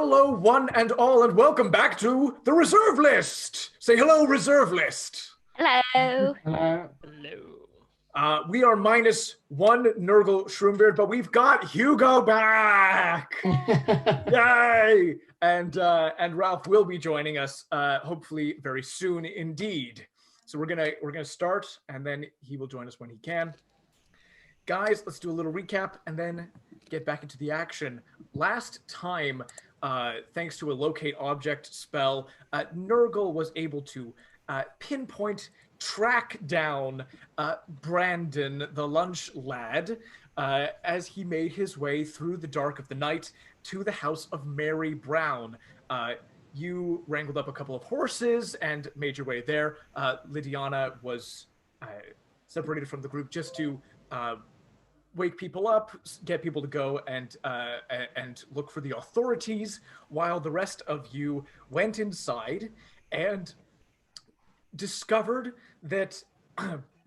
hello, one and all, and welcome back to the Reserve List. Say hello, Reserve List. Hello. Hello. We are minus one Gnurgle Shroombeard, but we've got Hugo back. Yay! And Ralph will be joining us, hopefully very soon indeed. So we're gonna start, and then he will join us when he can. Guys, let's do a little recap and then get back into the action. Last time, thanks to a locate object spell, Gnurgle was able to pinpoint, track down Brandon, the lunch lad, as he made his way through the dark of the night to the house of Mary Brown. You wrangled up a couple of horses and made your way there. Lydiana was separated from the group just to wake people up, get people to go and look for the authorities, while the rest of you went inside and discovered that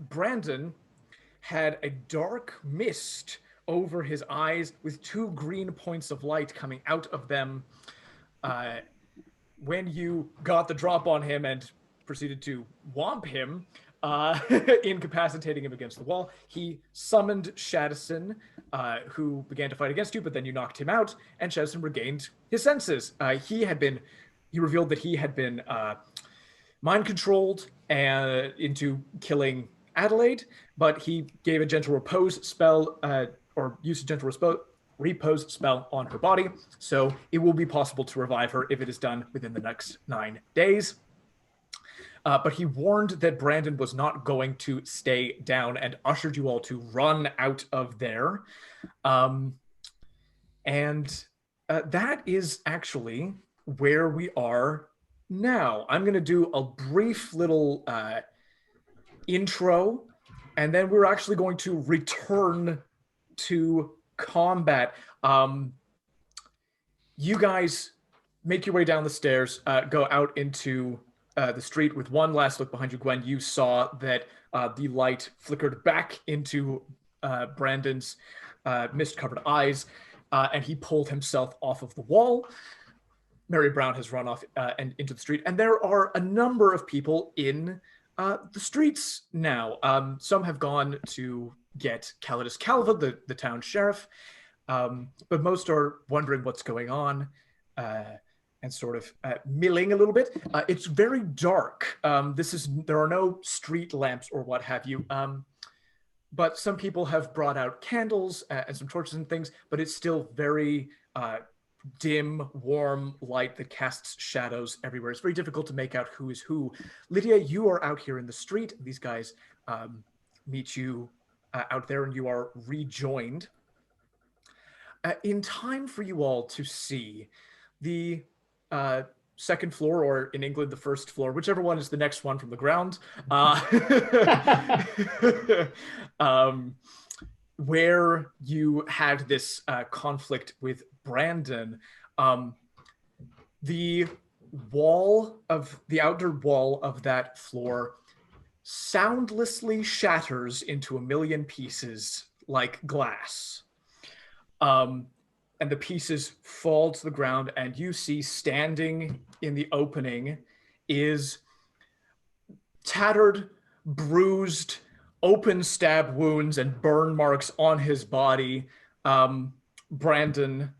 Brandon had a dark mist over his eyes with two green points of light coming out of them. When you got the drop on him and proceeded to whomp him, incapacitating him against the wall, he summoned Shadison, who began to fight against you, but then you knocked him out, and Shadison regained his senses. He revealed that he had been mind-controlled into killing Adelaide, but he gave a gentle repose spell, or used a gentle repose spell on her body, so it will be possible to revive her if it is done within the next 9 days. But he warned that Brandon was not going to stay down and ushered you all to run out of there. That is actually where we are now. I'm going to do a brief little intro, and then we're actually going to return to combat. You guys make your way down the stairs, go out into the street. With one last look behind you, Gwen, you saw that the light flickered back into Brandon's mist-covered eyes, and he pulled himself off of the wall. Mary Brown has run off and into the street, and there are a number of people in the streets now. Some have gone to get Calidus Calva, the town sheriff, but most are wondering what's going on. And sort of milling a little bit. It's very dark. There are no street lamps or what have you. But some people have brought out candles and some torches and things, but it's still very dim, warm light that casts shadows everywhere. It's very difficult to make out who is who. Lydia, you are out here in the street. These guys meet you out there, and you are rejoined. In time for you all to see the second floor, or in England, the first floor, whichever one is the next one from the ground, where you had this conflict with Brandon. The outer wall of that floor soundlessly shatters into a million pieces like glass. And the pieces fall to the ground, and you see standing in the opening is tattered, bruised, open stab wounds and burn marks on his body. Brandon,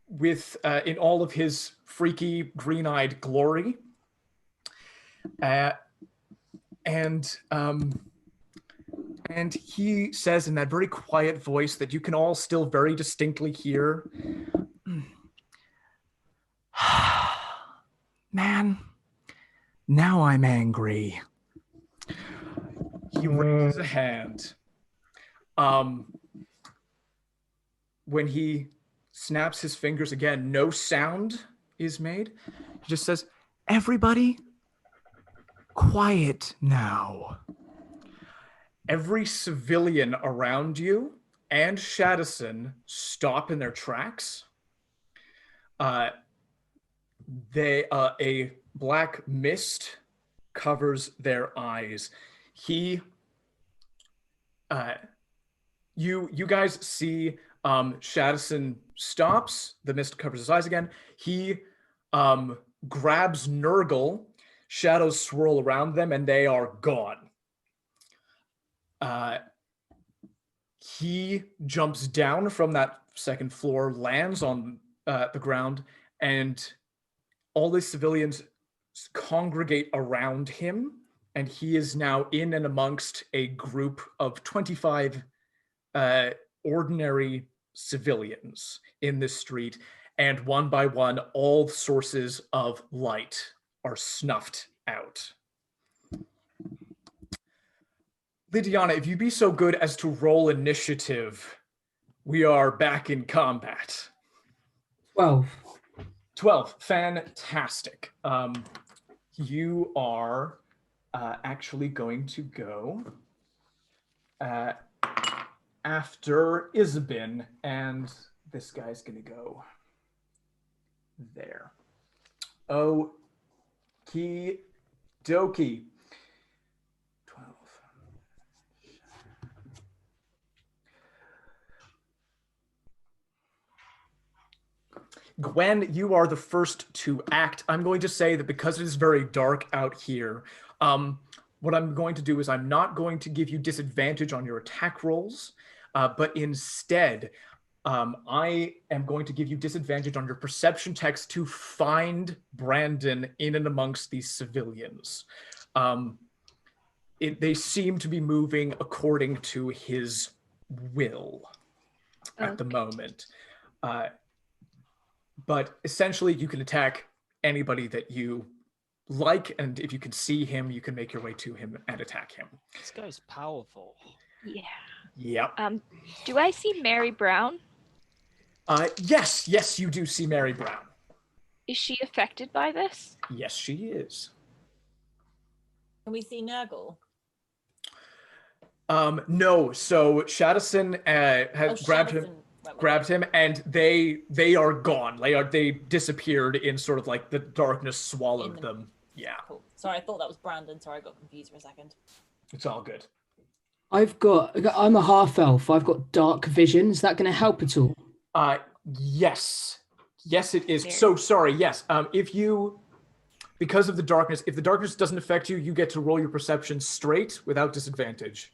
with in all of his freaky green-eyed glory. And he says in that very quiet voice that you can all still very distinctly hear, "Man, now I'm angry." He raises a hand. When he snaps his fingers again, no sound is made. He just says, "Everybody, quiet now." Every civilian around you and Shadison stop in their tracks. A black mist covers their eyes. You guys see Shadison stops. The mist covers his eyes again. He grabs Gnurgle. Shadows swirl around them, and they are gone. He jumps down from that second floor, lands on the ground, and all the civilians congregate around him, and he is now in and amongst a group of 25 ordinary civilians in this street, and one by one, all sources of light are snuffed out. Lydiana, if you'd be so good as to roll initiative, we are back in combat. 12. 12, fantastic. You are actually going to go after Isabyn, and this guy's gonna go there. Okie dokie. 12. Gwen, you are the first to act. I'm going to say that because it is very dark out here, what I'm going to do is I'm not going to give you disadvantage on your attack rolls, but instead, I am going to give you disadvantage on your perception checks to find Brandon in and amongst these civilians. They seem to be moving according to his will at the moment. But essentially, you can attack anybody that you like, and if you can see him, you can make your way to him and attack him. This guy's powerful. Yeah. Yep. Do I see Mary Brown? Yes, you do see Mary Brown. Is she affected by this? Yes, she is. Can we see Gnurgle? No, so Shadison has grabbed him, and they are gone. They disappeared in sort of like the darkness swallowed them. Yeah. Cool. Sorry, I thought that was Brandon. Sorry, I got confused for a second. It's all good. I'm a half elf. I've got dark vision. Is that going to help at all? Yes, it is. So sorry. Yes. Because of the darkness, if the darkness doesn't affect you, you get to roll your perception straight without disadvantage.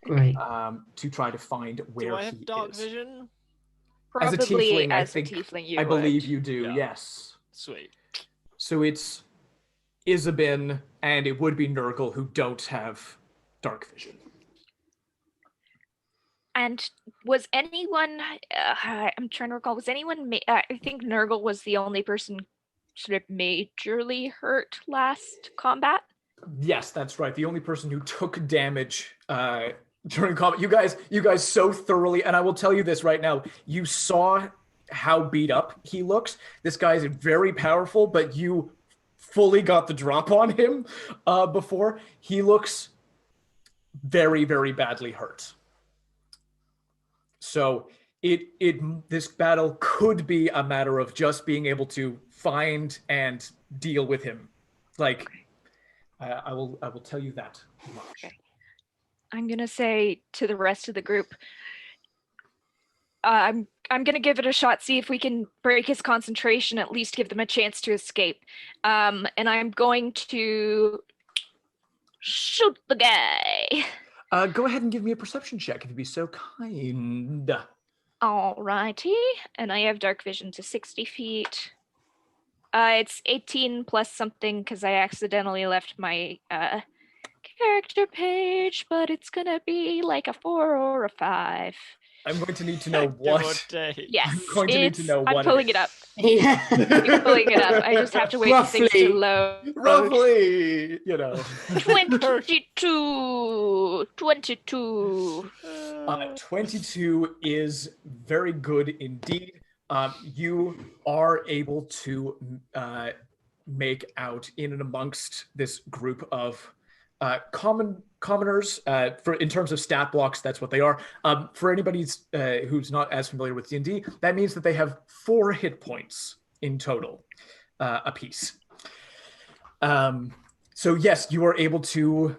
Great. To try to find where Do I have dark vision? As a Probably tiefling, as a tiefling, I believe would. you do. Yeah. Yes. Sweet. So it's Isabyn and it would be Gnurgle who don't have dark vision. And was anyone, I'm trying to recall, was anyone, I think Gnurgle was the only person sort of majorly hurt last combat? Yes, that's right. The only person who took damage during combat. You guys so thoroughly, and I will tell you this right now, you saw how beat up he looks. This guy is very powerful, but you fully got the drop on him before. He looks very, very badly hurt. So this battle could be a matter of just being able to find and deal with him. Like, I will tell you that much. Okay. I'm gonna say to the rest of the group, I'm gonna give it a shot, see if we can break his concentration, at least give them a chance to escape. And I'm going to shoot the guy. Go ahead and give me a perception check if you'd be so kind. Alrighty, and I have dark vision to 60 feet. It's 18 plus something because I accidentally left my character page, but it's gonna be like a 4 or a 5. I'm going to need to know what. Yes, I'm going to need to know what. I'm pulling it up. Yeah. I'm pulling it up. I just have to wait for things to load. Roughly, 22. 22 is very good indeed. You are able to make out in and amongst this group of commoners. In terms of stat blocks, that's what they are. For anybody who's not as familiar with D&D, that means that they have 4 hit points in total apiece. So yes, you are able to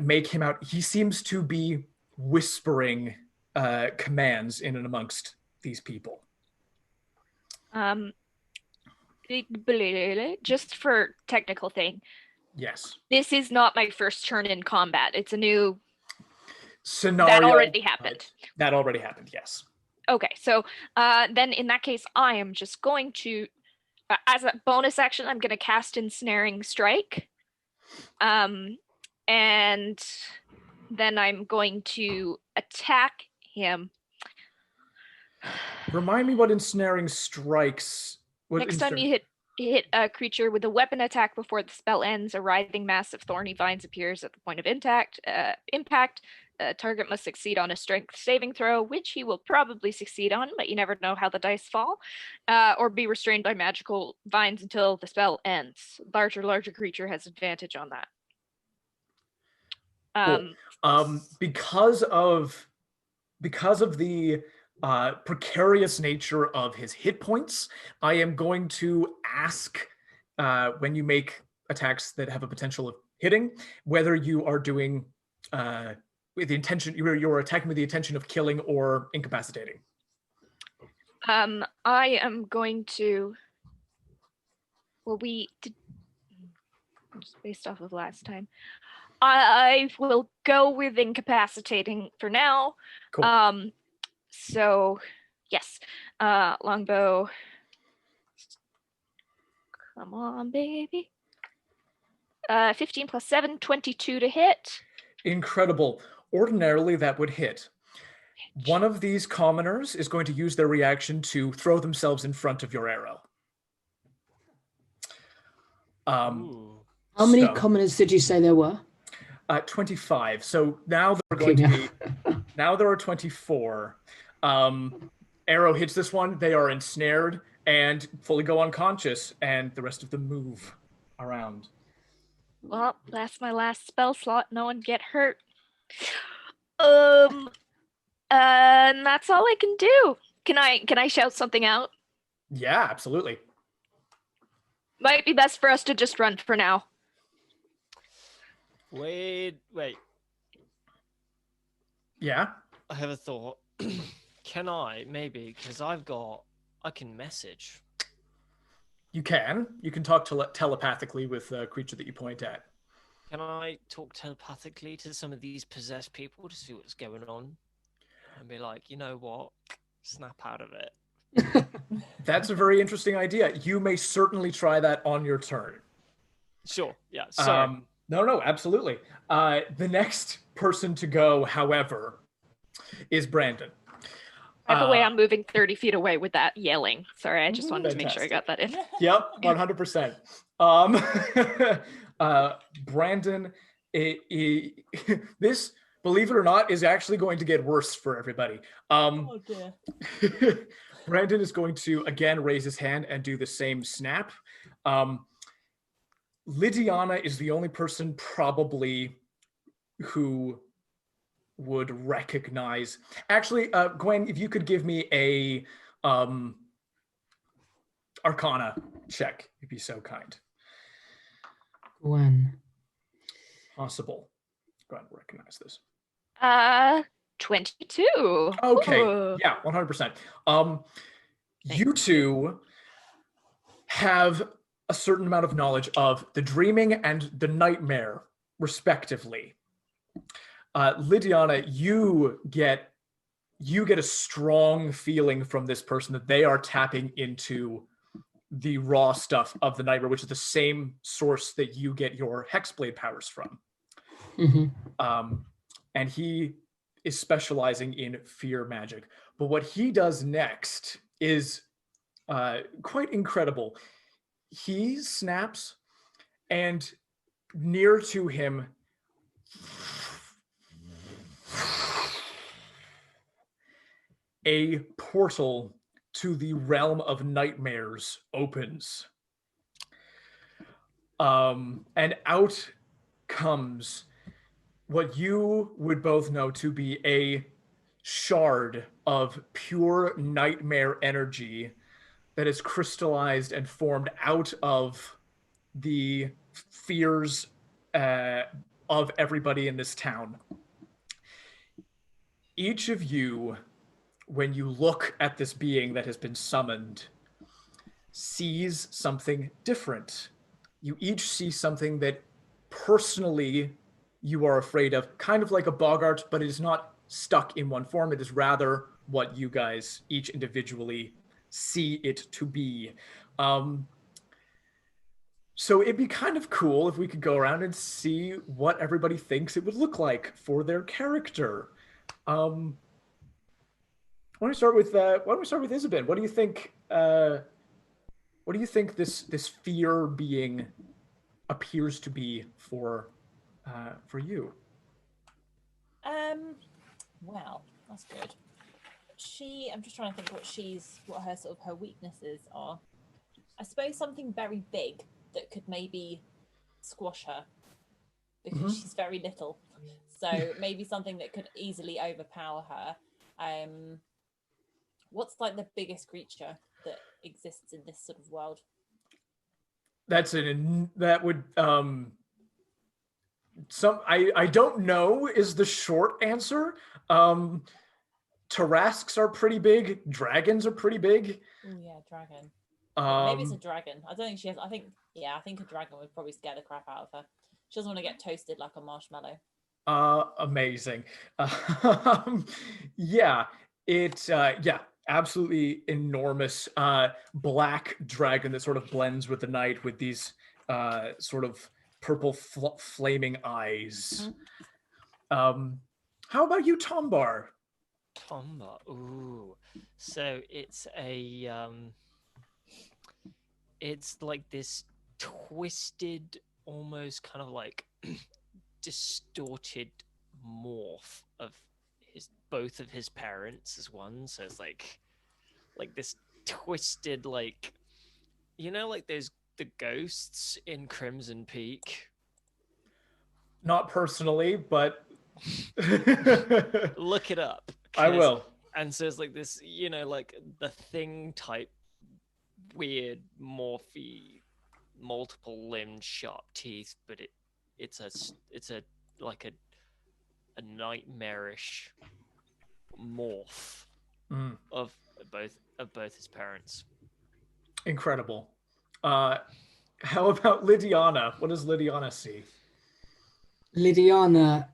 make him out. He seems to be whispering commands in and amongst these people. Just for technical thing. Yes. This is not my first turn in combat. It's a new scenario. That already happened. That already happened, yes. Okay, so then in that case, I am just going to, as a bonus action, I'm going to cast Ensnaring Strike. And then I'm going to attack him. Remind me what Ensnaring Strikes... Next time you hit a creature with a weapon attack before the spell ends, a writhing mass of thorny vines appears at the point of impact. Target must succeed on a strength saving throw, which he will probably succeed on, but you never know how the dice fall, or be restrained by magical vines until the spell ends. Larger creature has advantage on that. Cool. Because of the precarious nature of his hit points, I am going to ask when you make attacks that have a potential of hitting, whether you are doing with the intention, you're attacking with the intention of killing or incapacitating. I am going to. Well, we did just based off of last time. I will go with incapacitating for now. Cool. So, yes, longbow. Come on, baby. 15 plus 7, 22 to hit. Incredible. Ordinarily, that would hit. One of these commoners is going to use their reaction to throw themselves in front of your arrow. How many commoners did you say there were? 25. So now there are going to be. Now there are 24. Arrow hits this one. They are ensnared and fully go unconscious, and the rest of them move around. Well, that's my last spell slot. No one get hurt. And that's all I can do. Can I shout something out? Yeah, absolutely. Might be best for us to just run for now. Wait. Yeah? I have a thought. Can I, maybe, because I can message. You can. You can talk telepathically with a creature that you point at. Can I talk telepathically to some of these possessed people to see what's going on? And be like, you know what? Snap out of it. That's a very interesting idea. You may certainly try that on your turn. Sure, yeah, sorry. No, absolutely. The next person to go, however, is Brandon. By the way, I'm moving 30 feet away with that yelling. Sorry, I just wanted to make sure I got that in. Yep, 100%. Brandon, this, believe it or not, is actually going to get worse for everybody. Oh dear. Brandon is going to, again, raise his hand and do the same snap. Lydiana is the only person probably who would recognize. Actually, Gwen, if you could give me a Arcana check, you'd be so kind. Gwen. Possible. Go ahead and recognize this. 22. Okay. Ooh. Yeah, 100%. You two have a certain amount of knowledge of the dreaming and the nightmare, respectively. Lydiana, you get a strong feeling from this person that they are tapping into the raw stuff of the nightmare, which is the same source that you get your hexblade powers from. Mm-hmm. And he is specializing in fear magic. But what he does next is quite incredible. He snaps, and near to him, a portal to the realm of nightmares opens. And out comes what you would both know to be a shard of pure nightmare energy that is crystallized and formed out of the fears of everybody in this town. each of you, when you look at this being that has been summoned, sees something different. You each see something that personally you are afraid of, kind of like a boggart, but it is not stuck in one form. It is rather what you guys each individually see it to be. So it'd be kind of cool if we could go around and see what everybody thinks it would look like for their character. Why don't we start with Isabyn? What do you think? What do you think this fear being appears to be for you? Well, that's good. I'm just trying to think what her sort of her weaknesses are. I suppose something very big that could maybe squash her because she's very little. So maybe something that could easily overpower her. What's like the biggest creature that exists in this sort of world? That would I don't know is the short answer. Tarrasques are pretty big. Dragons are pretty big. Oh yeah, dragon. Maybe it's a dragon. I don't think she has. I think a dragon would probably scare the crap out of her. She doesn't want to get toasted like a marshmallow. Amazing. Yeah, absolutely enormous black dragon that sort of blends with the night with these sort of purple flaming eyes. How about you, Tombar? Tombar. Ooh. So it's it's like this twisted, almost kind of like distorted morph of both of his parents as one. So it's like this twisted, like, you know, like the ghosts in Crimson Peak. Not personally, but look it up. I will. And so it's like this, you know, like the Thing type weird morphy, multiple limbed sharp teeth, but it's a like a nightmarish morph of both his parents. Incredible. How about Lydiana? What does Lydiana see? Lydiana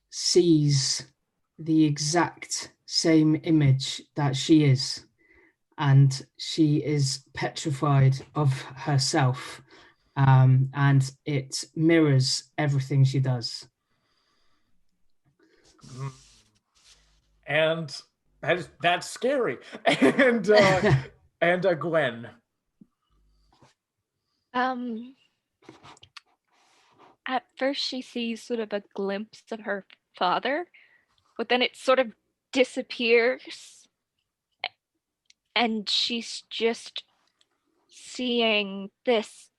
sees the exact same image that she is, and she is petrified of herself, and it mirrors everything she does. And that's scary. And Gwen. At first she sees sort of a glimpse of her father, but then it sort of disappears, and she's just seeing this.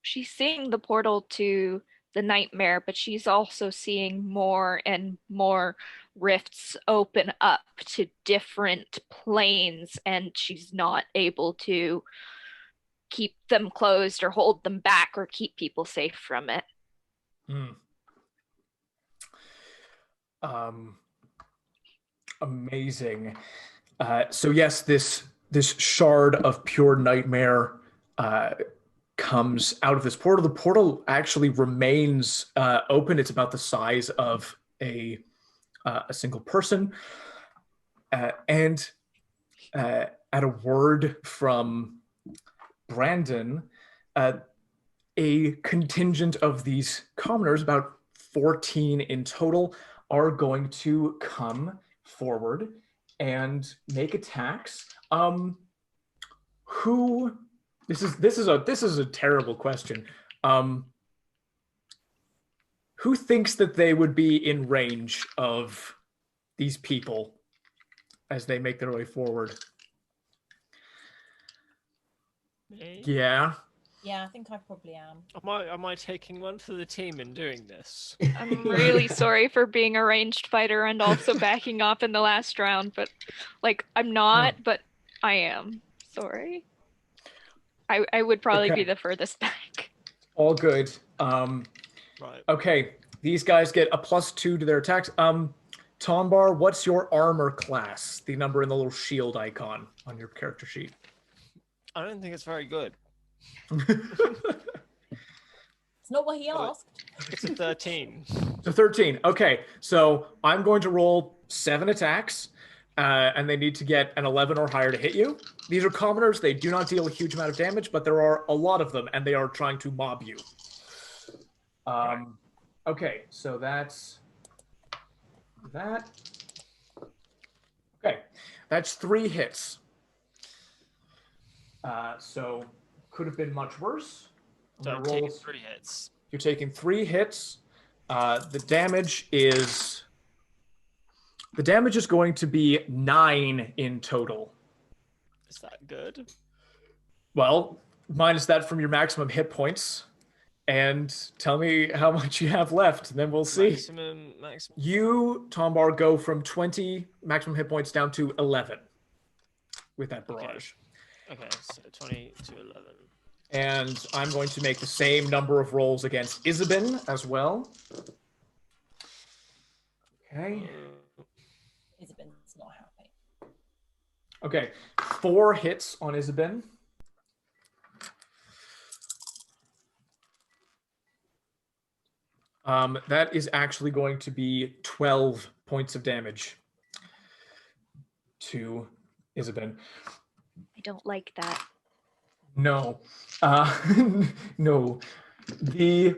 She's seeing the portal to the nightmare, but she's also seeing more and more rifts open up to different planes, and she's not able to keep them closed or hold them back or keep people safe from it. Amazing. So yes, this shard of pure nightmare comes out of this portal. The portal actually remains open. It's about the size of a single person, and at a word from Brandon, a contingent of these commoners, about 14 in total, are going to come forward and make attacks. This is a terrible question. Who thinks that they would be in range of these people as they make their way forward? Me? Yeah. Yeah, I think I probably am. Am I taking one for the team in doing this? I'm really sorry for being a ranged fighter and also backing off in the last round, but like I'm not, but I am. Sorry. I would probably be the furthest back. All good. Right. Okay, these guys get a +2 to their attacks. Tombar, what's your armor class? The number in the little shield icon on your character sheet. I don't think it's very good. It's not what he asked. It's a 13. So 13. Okay, so I'm going to roll 7 attacks, and they need to get an 11 or higher to hit you. These are commoners. They do not deal a huge amount of damage, but there are a lot of them, and they are trying to mob you. Okay, so that's that. Okay, that's 3 hits. So could have been much worse. So I'm taking 3 hits. You're taking 3 hits. The damage is going to be 9 in total. Is that good? Well, minus that from your maximum hit points, and tell me how much you have left, and then we'll see. Maximum. You, Tombar, go from 20 maximum hit points down to 11 with that barrage. Okay, so 20 to 11. And I'm going to make the same number of rolls against Isabyn as well. Okay. Isabyn's not happy. Okay, 4 hits on Isabyn. That is actually going to be 12 points of damage to Isabyn. I don't like that. No. No. The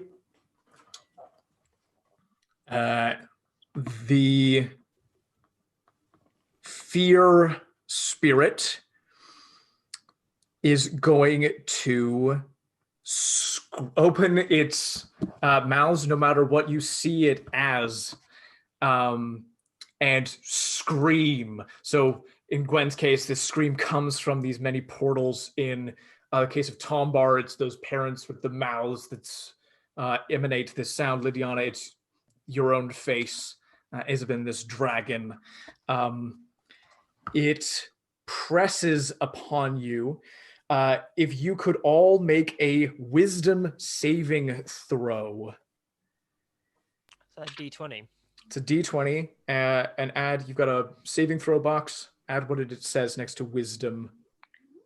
fear spirit is going to open its mouths, no matter what you see it as, and scream. So in Gwen's case, this scream comes from these many portals. In the case of Tombar, it's those parents with the mouths that emanate this sound. Lydiana, it's your own face. Isabyn, this dragon. It presses upon you. If you could all make a wisdom saving throw. Is that D20? It's a D20, and add, you've got a saving throw box. Add what it says next to wisdom.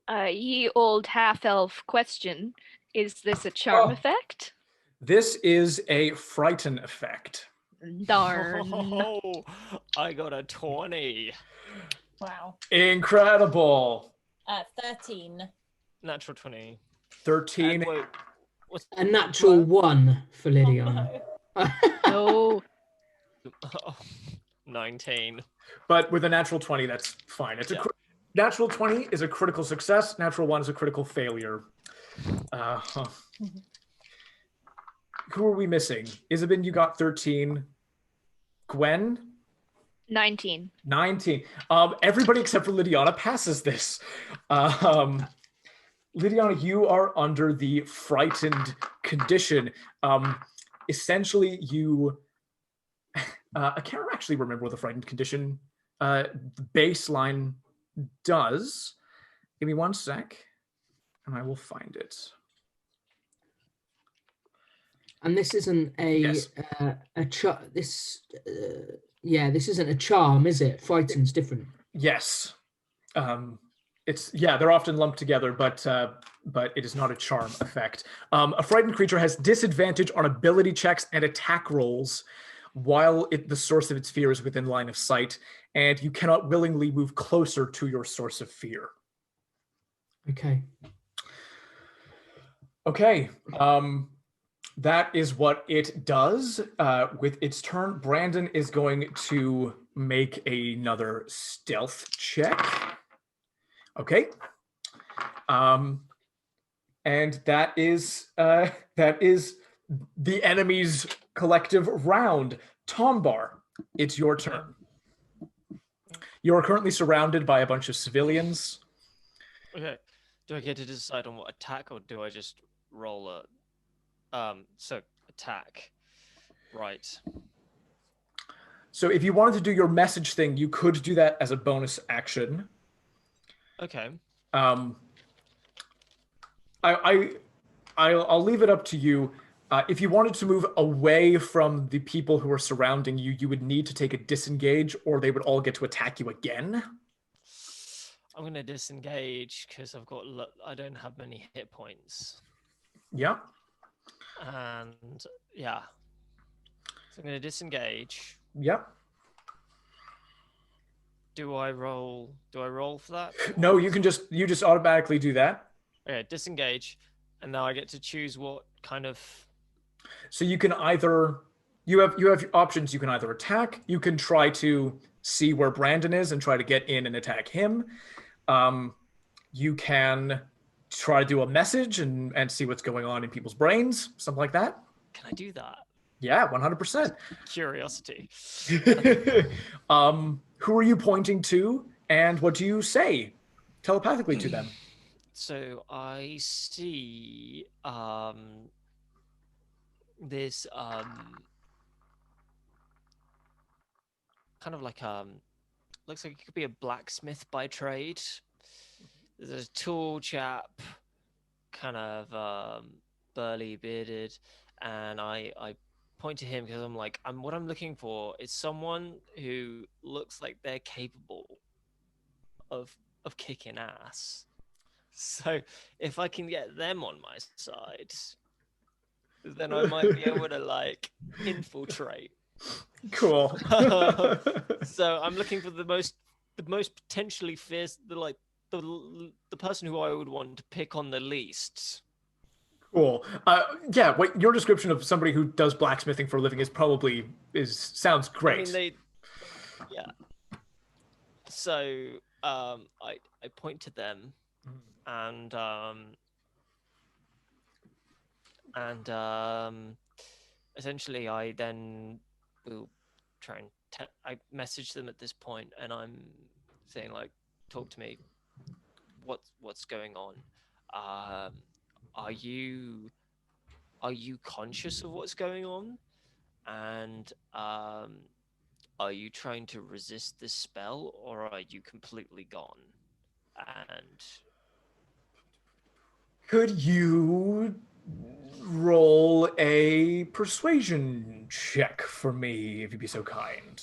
Ye old half-elf question. Is this a charm effect? This is a frighten effect. Darn. Oh, I got a 20. Wow. Incredible. 13. Natural 20. 13. What's A natural 1 for Lydiana. No. 19. But with a natural 20, that's fine. It's natural 20 is a critical success. Natural 1 is a critical failure. Who are we missing? Isabyn, you got 13. Gwen? 19. 19. Everybody except for Lydiana passes this. Lydiana, you are under the frightened condition. Essentially, you... I can't actually remember what the frightened condition baseline does. Give me 1 sec, and I will find it. And this isn't a Yes. this isn't a charm, is it? Frighten's different. Yes. They're often lumped together, but it is not a charm effect. A frightened creature has disadvantage on ability checks and attack rolls while the source of its fear is within line of sight, and you cannot willingly move closer to your source of fear. Okay. Okay. That is what it does. With its turn, Brandon is going to make another stealth check. Okay. And that is the enemy's collective round. Tombar, it's your turn. You are currently surrounded by a bunch of civilians. Okay. Do I get to decide on what attack, or do I just roll a... So attack. Right. So if you wanted to do your message thing, you could do that as a bonus action. Okay. I'll leave it up to you. If you wanted to move away from the people who are surrounding you, you would need to take a disengage, or they would all get to attack you again. I'm gonna disengage because I don't have many hit points. Yeah. And yeah, so I'm gonna disengage. Yeah. Do I roll for that? No, you just automatically do that. Okay, disengage, and now I get to choose what kind of. So you can either you have options. You can either attack. You can try to see where Brandon is and try to get in and attack him. You can try to do a message and see what's going on in people's brains, something like that. Can I do that? Yeah, 100%. Curiosity. Who are you pointing to, and what do you say telepathically to them? So I see this kind of like looks like it could be a blacksmith by trade. There's a tall chap, kind of burly bearded, and I point to him because I'm like, what I'm looking for is someone who looks like they're capable of kicking ass. So if I can get them on my side, then I might be able to like infiltrate. Cool. So I'm looking for the most potentially fierce, the person who I would want to pick on the least. Cool. Yeah. What your description of somebody who does blacksmithing for a living sounds great. I mean, yeah. So I point to them, and essentially I then will try and I message them at this point, and I'm saying like, talk to me. What's going on? Are you conscious of what's going on? And are you trying to resist this spell, or are you completely gone? And could you roll a persuasion check for me, if you'd be so kind?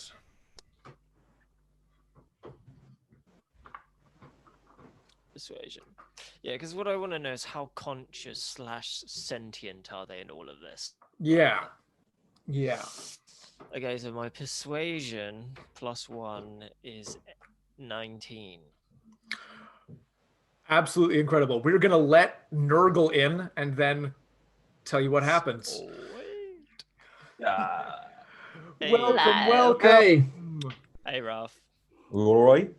Persuasion. Yeah, because what I want to know is how conscious / sentient are they in all of this? Yeah. Yeah. Okay, so my persuasion +1 is 19. Absolutely incredible. We're going to let Gnurgle in and then tell you what happens. Welcome. Hey. Hey, Ralph. All right.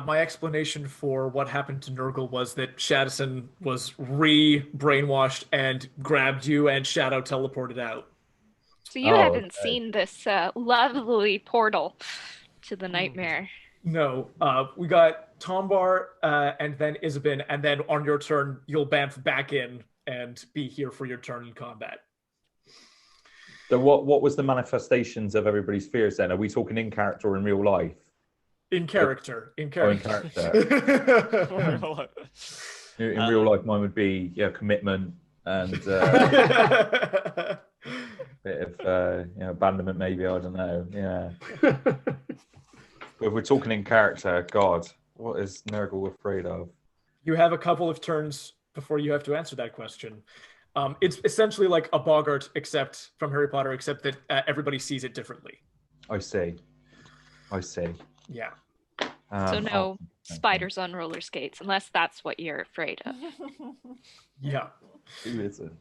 My explanation for what happened to Gnurgle was that Shadison was brainwashed and grabbed you, and Shadow teleported out. So you haven't seen this lovely portal to the nightmare. No, we got Tombar and then Isabyn, and then on your turn, you'll bamf back in and be here for your turn in combat. So what was the manifestations of everybody's fears then? Are we talking in character or in real life? In character. In character. In real life, mine would be commitment and bit of abandonment, maybe. I don't know. Yeah. But if we're talking in character, God, what is Gnurgle afraid of? You have a couple of turns before you have to answer that question. It's essentially like a boggart, except from Harry Potter, except that everybody sees it differently. I see. Yeah. So no spiders on roller skates, unless that's what you're afraid of. Yeah. Who is it?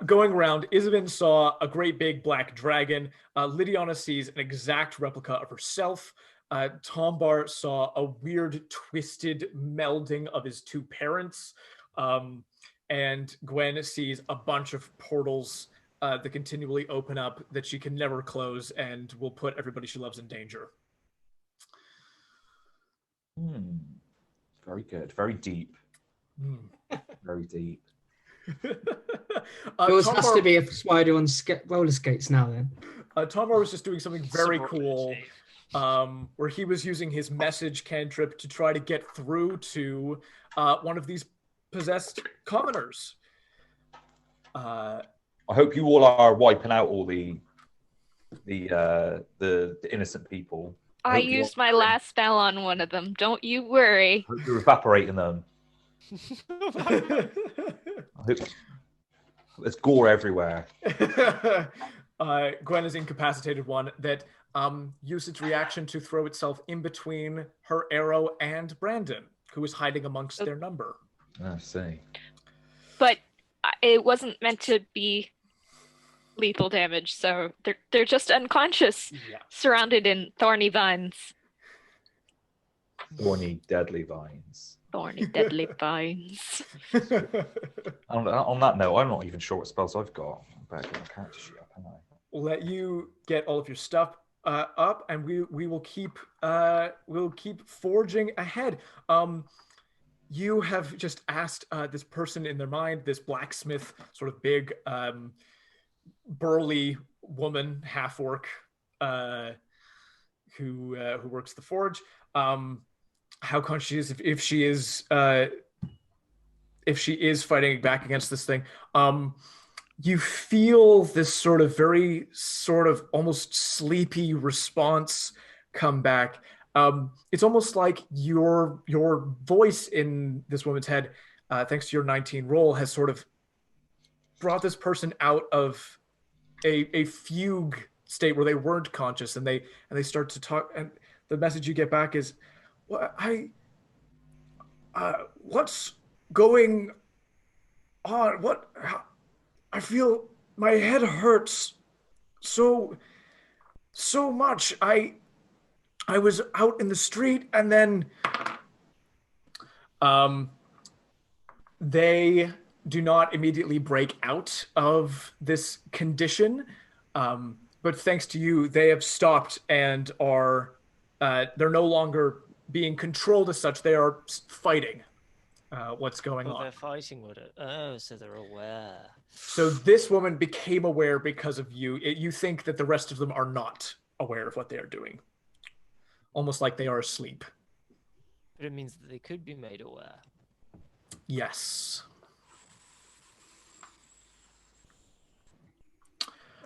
Going around, Isabyn saw a great big black dragon. Lydiana sees an exact replica of herself. Tombar saw a weird, twisted melding of his two parents. And Gwen sees a bunch of portals that continually open up that she can never close and will put everybody she loves in danger. Very good. Very deep. Very deep. Yours has to be a spider on roller skates now then. Tombar was just doing something very cool, where he was using his message cantrip to try to get through to one of these possessed commoners. I hope you all are wiping out all the innocent people. I used my last spell on one of them. Don't you worry. I hope you're evaporating them. I hope there's gore everywhere. Gwen is incapacitated one that used its reaction to throw itself in between her arrow and Brandon, who is hiding amongst their number. I see. But it wasn't meant to be lethal damage, so they're just unconscious, surrounded in thorny vines. Thorny, deadly vines. Thorny, deadly vines. On that note, I'm not even sure what spells I've got. I better get my character sheet up, haven't I? We'll let you get all of your stuff up, and we will keep forging ahead. You have just asked this person in their mind, this blacksmith, sort of big, burly woman, half orc, who works the forge. How conscious if she is fighting back against this thing. You feel this sort of almost sleepy response come back. It's almost like your voice in this woman's head, thanks to your 19 roll, has sort of brought this person out of a fugue state where they weren't conscious, and they start to talk. And the message you get back is, what's going on? I feel my head hurts so much. I was out in the street, and then they do not immediately break out of this condition, but thanks to you, they have stopped and are they're no longer being controlled as such. They are fighting what's going on. They're fighting with it. Oh, so they're aware. So this woman became aware because of you. You think that the rest of them are not aware of what they are doing. Almost like they are asleep. But it means that they could be made aware. Yes.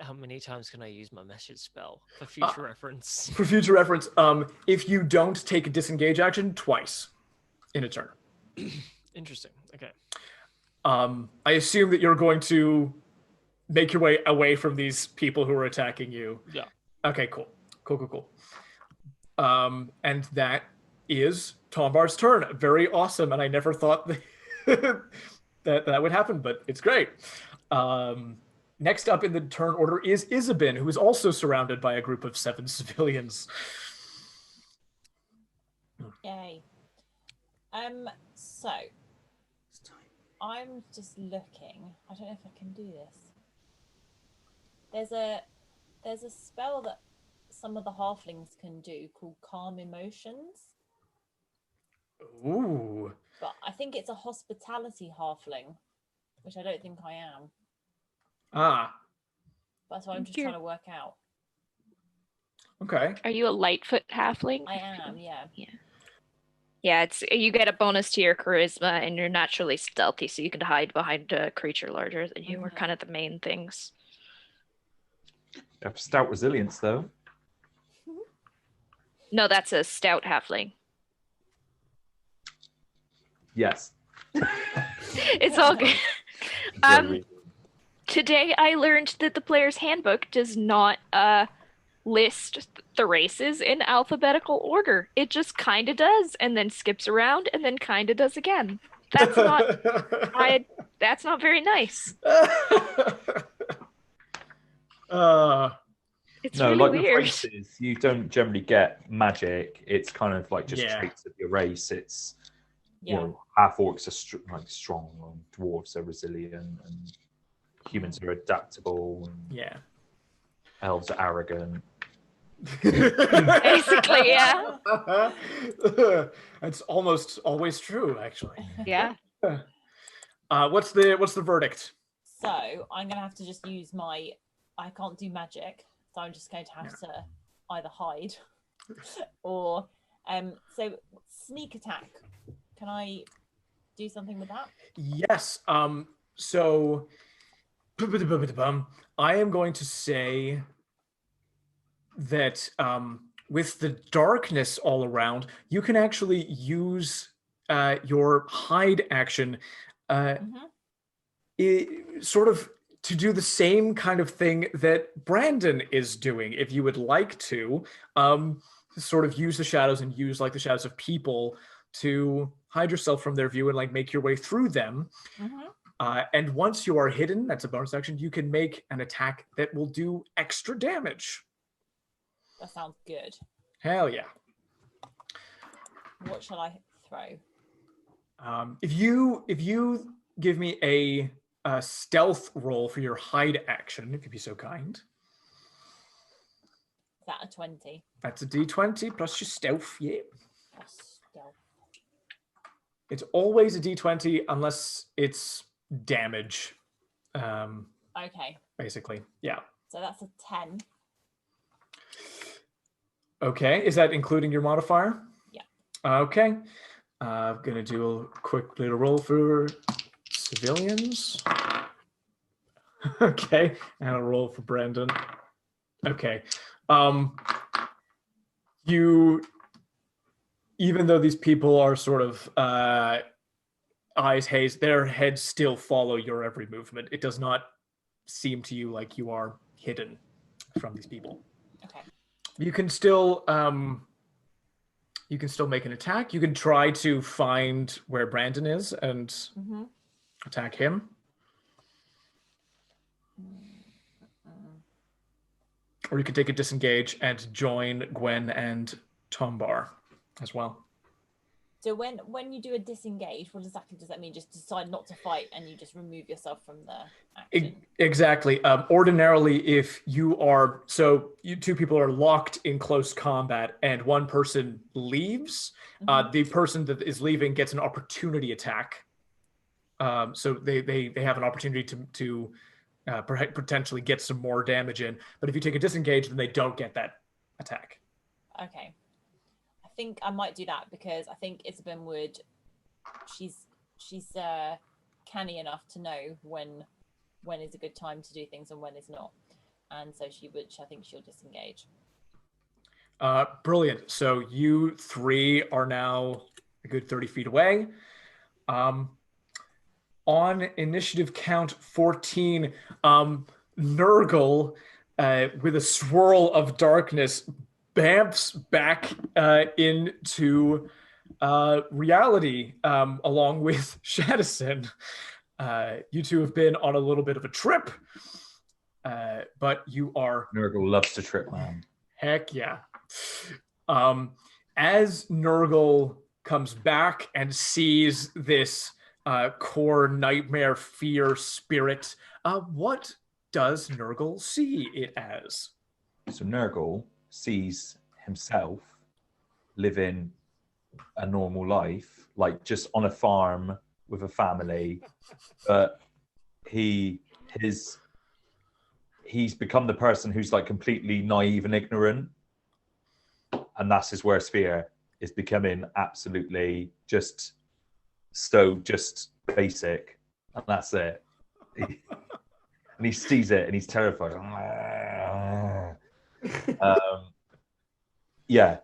How many times can I use my message spell for future reference? For future reference, if you don't take a disengage action, twice in a turn. Interesting. Okay. I assume that you're going to make your way away from these people who are attacking you. Yeah. Okay, cool. And that is Tombar's turn. Very awesome, and I never thought that would happen, but it's great. Next up in the turn order is Isabyn, who is also surrounded by a group of 7 civilians. Yay. So I'm just looking. I don't know if I can do this. There's a spell that some of the halflings can do called Calm Emotions. Ooh. But I think it's a hospitality halfling, which I don't think I am. That's what I'm just trying to work out. Okay. Are you a Lightfoot halfling? I am, yeah. Yeah, it's you get a bonus to your charisma, and you're naturally stealthy, so you can hide behind a creature larger than you. Are kind of the main things. You have stout resilience, though. No, that's a stout halfling. Yes. It's all good. Today I learned that the player's handbook does not list the races in alphabetical order. It just kind of does, and then skips around, and then kind of does again. That's not very nice. It's really like weird. The races, you don't generally get magic. It's kind of like just traits of your race. It's you know, half orcs are strong, and dwarves are resilient, and humans are adaptable. And elves are arrogant. Basically, yeah. That's almost always true, actually. Yeah. What's the verdict? So I'm gonna have to just use my. I can't do magic, so I'm just going to have to either hide or so sneak attack. Can I do something with that? Yes. So I am going to say that with the darkness all around, you can actually use your hide action sort of to do the same kind of thing that Brandon is doing. If you would like to sort of use the shadows and use like the shadows of people to hide yourself from their view and like make your way through them. And once you are hidden, that's a bonus action, you can make an attack that will do extra damage. That sounds good. Hell yeah. What shall I throw? If you give me a stealth roll for your hide action, if you'd be so kind. Is that a 20? That's a d20 plus your stealth, yeah. Plus stealth. It's always a d20 unless it's damage. Okay. Basically, yeah. So that's a 10. Okay, is that including your modifier? Yeah. Okay. I'm going to do a quick little roll for civilians. Okay, and a roll for Brandon. Okay. Even though these people are sort of eyes haze, their heads still follow your every movement. It does not seem to you like you are hidden from these people. Okay. You can still make an attack. You can try to find where Brandon is and attack him. Or you could take a disengage and join Gwen and Tombar as well. So when you do a disengage, what exactly does that mean? Just decide not to fight and you just remove yourself from the action? Exactly. Ordinarily, if you two people are locked in close combat and one person leaves, the person that is leaving gets an opportunity attack. So they have an opportunity to potentially get some more damage in. But if you take a disengage, then they don't get that attack. Okay. I think I might do that because I think Isabyn would. She's canny enough to know when is a good time to do things and when is not, and so I think she'll disengage. Brilliant. So you three are now a good 30 feet away. On initiative count 14, Gnurgle, with a swirl of darkness, bamps back into reality along with Shadison. You two have been on a little bit of a trip, but you are... Gnurgle loves to trip, man. Heck yeah. As Gnurgle comes back and sees this core nightmare fear spirit, what does Gnurgle see it as? So Gnurgle sees himself living a normal life, like just on a farm with a family, but he's become the person who's like completely naive and ignorant, and that's his worst fear, is becoming absolutely just basic, and that's it. And he sees it and he's terrified. Yeah,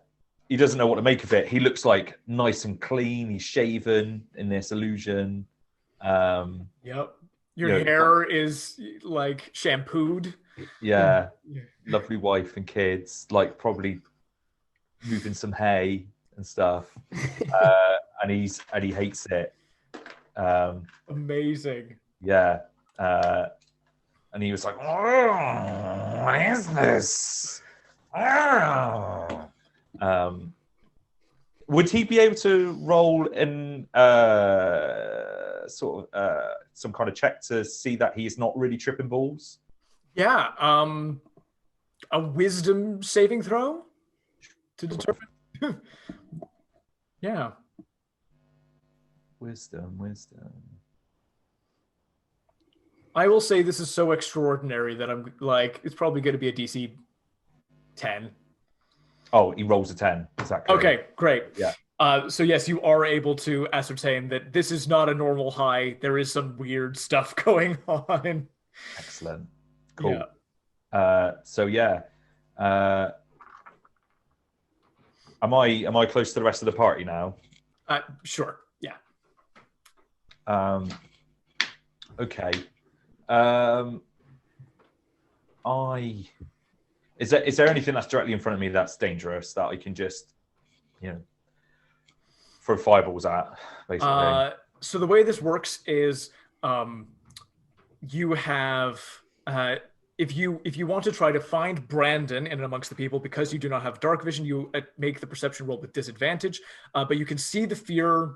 he doesn't know what to make of it. He looks like nice and clean. He's shaven in this illusion. Yep. Your hair is like shampooed. Yeah. Lovely wife and kids, like probably moving some hay and stuff. And he hates it. Amazing. Yeah. And he was like, "Oh, what is this? Oh." Would he be able to roll in some kind of check to see that he's not really tripping balls? Yeah. A wisdom saving throw to determine. Yeah. Wisdom. I will say this is so extraordinary that I'm like, it's probably going to be a DC 10. Oh, he rolls a 10. Exactly. Okay, great. Yeah. So yes, you are able to ascertain that this is not a normal high. There is some weird stuff going on. Excellent. Cool. Yeah. So yeah. Am I close to the rest of the party now? Sure. Yeah. Okay. Is there anything that's directly in front of me that's dangerous that I can just, throw fireballs at, basically? So the way this works is, you have, if you want to try to find Brandon in and amongst the people, because you do not have dark vision, you make the perception roll with disadvantage. But you can see the fear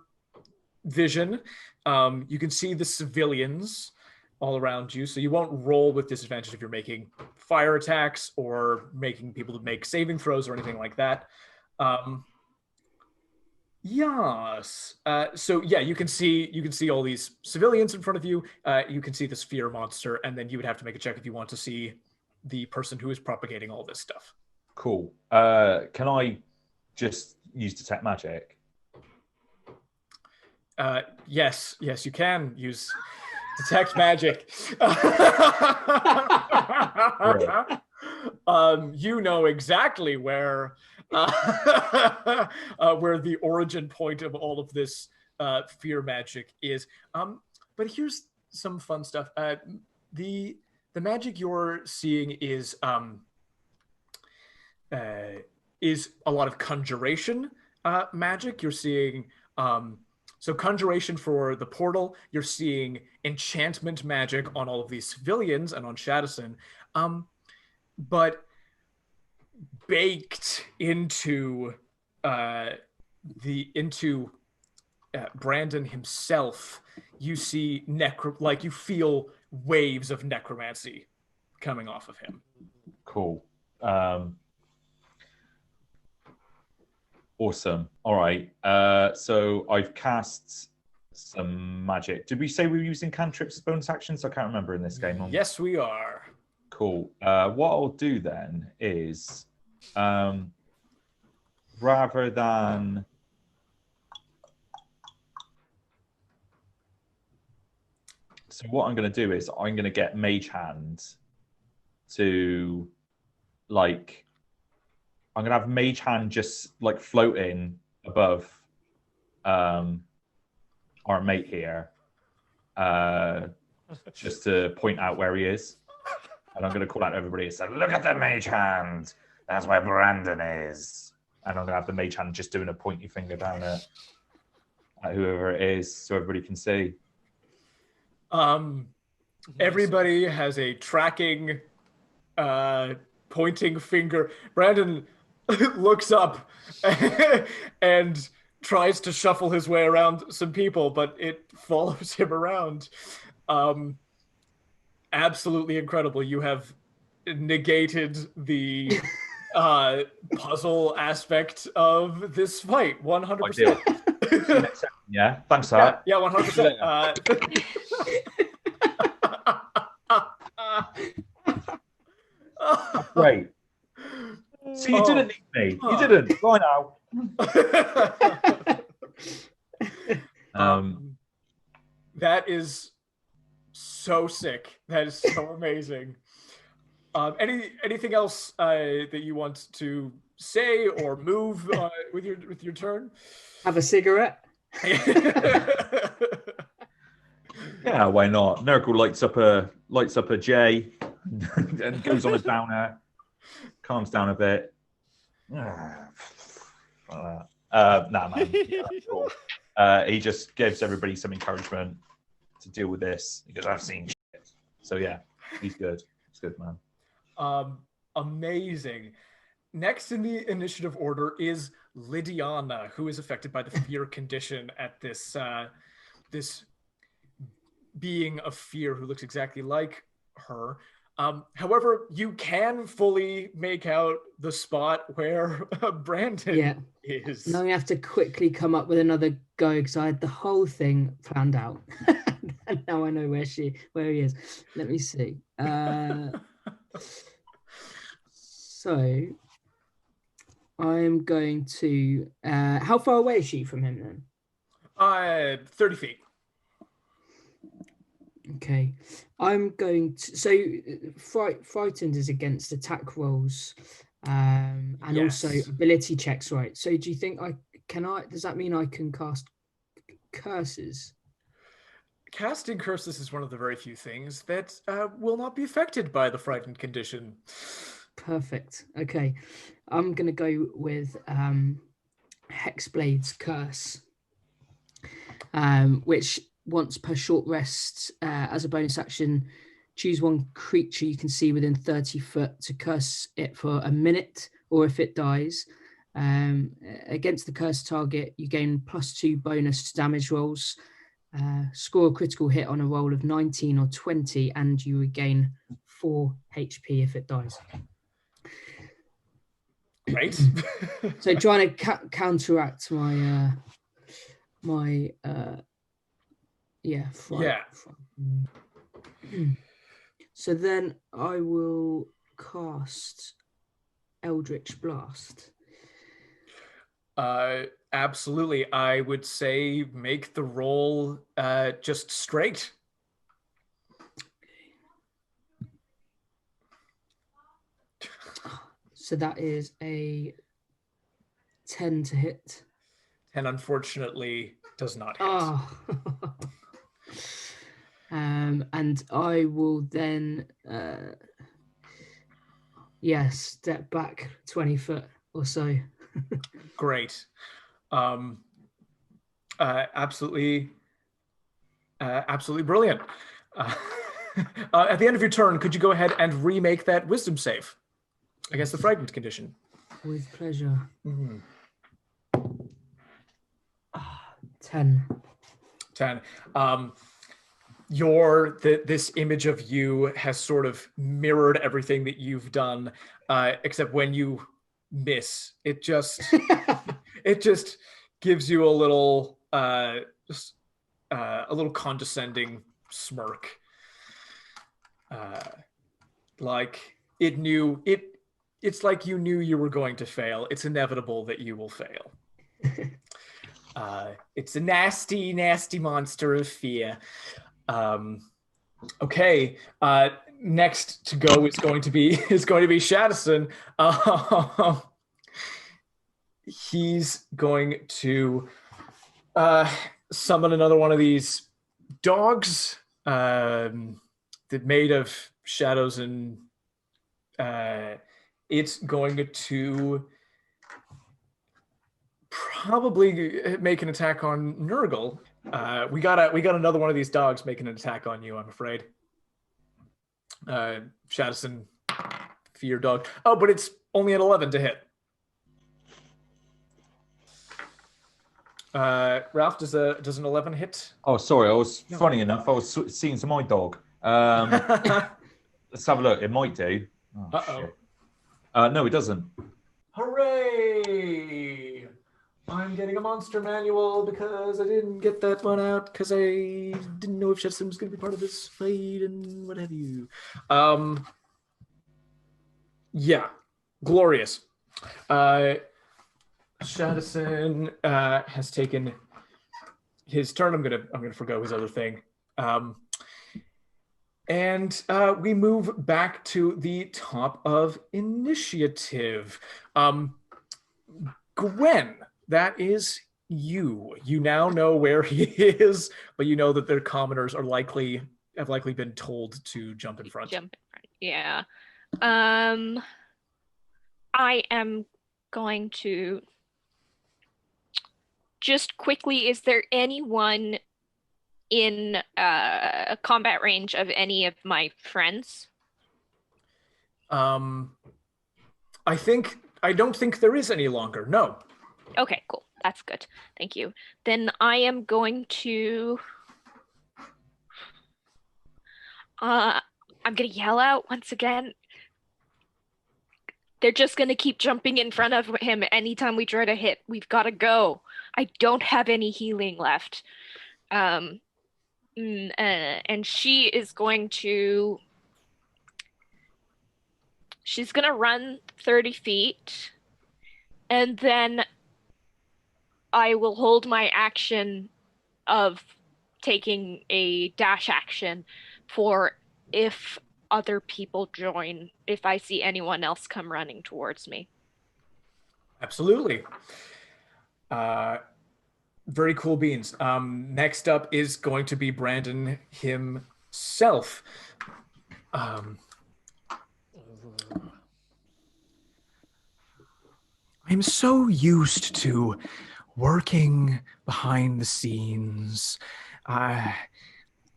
vision. You can see the civilians all around you, so you won't roll with disadvantage if you're making fire attacks or making people to make saving throws or anything like that. Yes. So yeah, you can see all these civilians in front of you. You can see this fear monster, and then you would have to make a check if you want to see the person who is propagating all this stuff. Cool. Can I just use detect magic? Yes, you can use detect magic. You know exactly where the origin point of all of this fear magic is. But here's some fun stuff. The magic you're seeing is a lot of conjuration magic. You're seeing so conjuration for the portal. You're seeing enchantment magic on all of these civilians and on Shadowson. But baked into Brandon himself, you see you feel waves of necromancy coming off of him. Cool. Awesome. All right. So I've cast some magic. Did we say we were using cantrips as bonus actions? I can't remember in this game. Yes, we are. Cool. What I'll do then is, rather than what I'm going to do is I'm going to get Mage Hand to I'm going to have Mage Hand just floating above our mate here, just to point out where he is. And I'm going to call out to everybody and say, look at the Mage Hand. That's where Brandon is. And I'm going to have the Mage Hand just doing a pointy finger down at whoever it is so everybody can see. Everybody has a tracking pointing finger. Brandon looks up and tries to shuffle his way around some people, but it follows him around. Absolutely incredible. You have negated the puzzle aspect of this fight 100%. Yeah, thanks for that. Yeah, 100%. Great. So you didn't need me. You didn't. Bye now. That is so sick. That is so amazing. Anything else that you want to say or move with your turn? Have a cigarette. Yeah, why not? Gnurgle lights up a J and goes on a downer, calms down a bit. Nah, man. Yeah, cool. He just gives everybody some encouragement to deal with this because I've seen shit. So yeah, he's good. He's good, man. Amazing. Next in the initiative order is Lydiana, who is affected by the fear condition at this being of fear who looks exactly like her. However, you can fully make out the spot where Brandon is. Now we have to quickly come up with another go because I had the whole thing planned out. And now I know where he is. Let me see. So I'm going to. How far away is she from him then? 30 feet. Okay, I'm going to. So, frightened is against attack rolls, and also Yes. ability checks, right? So, do you think I can? Does that mean I can cast curses? Casting curses is one of the very few things that will not be affected by the frightened condition. Perfect. Okay, I'm gonna go with Hexblade's Curse, which once per short rest, as a bonus action, choose one creature you can see within 30 foot to curse it for a minute, or if it dies, against the cursed target, you gain +2 bonus to damage rolls. Score a critical hit on a roll of 19 or 20, and you regain 4 HP if it dies. Right. So trying to counteract my fright. Yeah. So then I will cast Eldritch Blast. Absolutely. I would say make the roll just straight. So that is a 10 to hit. And unfortunately does not hit. Oh. And I will then step back 20 foot or so. Great. Absolutely brilliant. At the end of your turn, could you go ahead and remake that wisdom save against the frightened condition? With pleasure. Mm-hmm. 10. 10. This image of you has sort of mirrored everything that you've done, except when you miss, it just gives you a little condescending smirk, like it knew it. It's like you knew you were going to fail. It's inevitable that you will fail. It's a nasty, nasty monster of fear. Okay. Next to go is going to be Shadison. He's going to summon another one of these dogs that made of shadows, and it's going to probably make an attack on Gnurgle. We got another one of these dogs making an attack on you, I'm afraid. Shadison, fear dog. Oh, but it's only an 11 to hit. Ralph, does an 11 hit? Oh, sorry. Funny enough, I was seeing to my dog. Let's have a look. It might do. Oh, uh-oh. Shit. No, it doesn't. Hooray! I'm getting a monster manual because I didn't get that one out because I didn't know if Shadison was going to be part of this fight and what have you. Yeah, glorious. Shadison has taken his turn. I'm gonna forgo his other thing. And we move back to the top of initiative. Gwen, that is you. You now know where he is, but you know that their commoners have likely been told to jump in front. Yeah. I am going to just quickly, is there anyone in combat range of any of my friends? I don't think there is any longer. No. Okay, cool. That's good. Thank you. Then I am going to I'm gonna yell out once again. They're just gonna keep jumping in front of him anytime we try to hit. We've gotta go. I don't have any healing left. And she is going to... She's gonna run 30 feet, and then I will hold my action of taking a dash action for if other people join, if I see anyone else come running towards me. Absolutely. Very cool beans. Next up is going to be Brandon himself. I'm so used to working behind the scenes.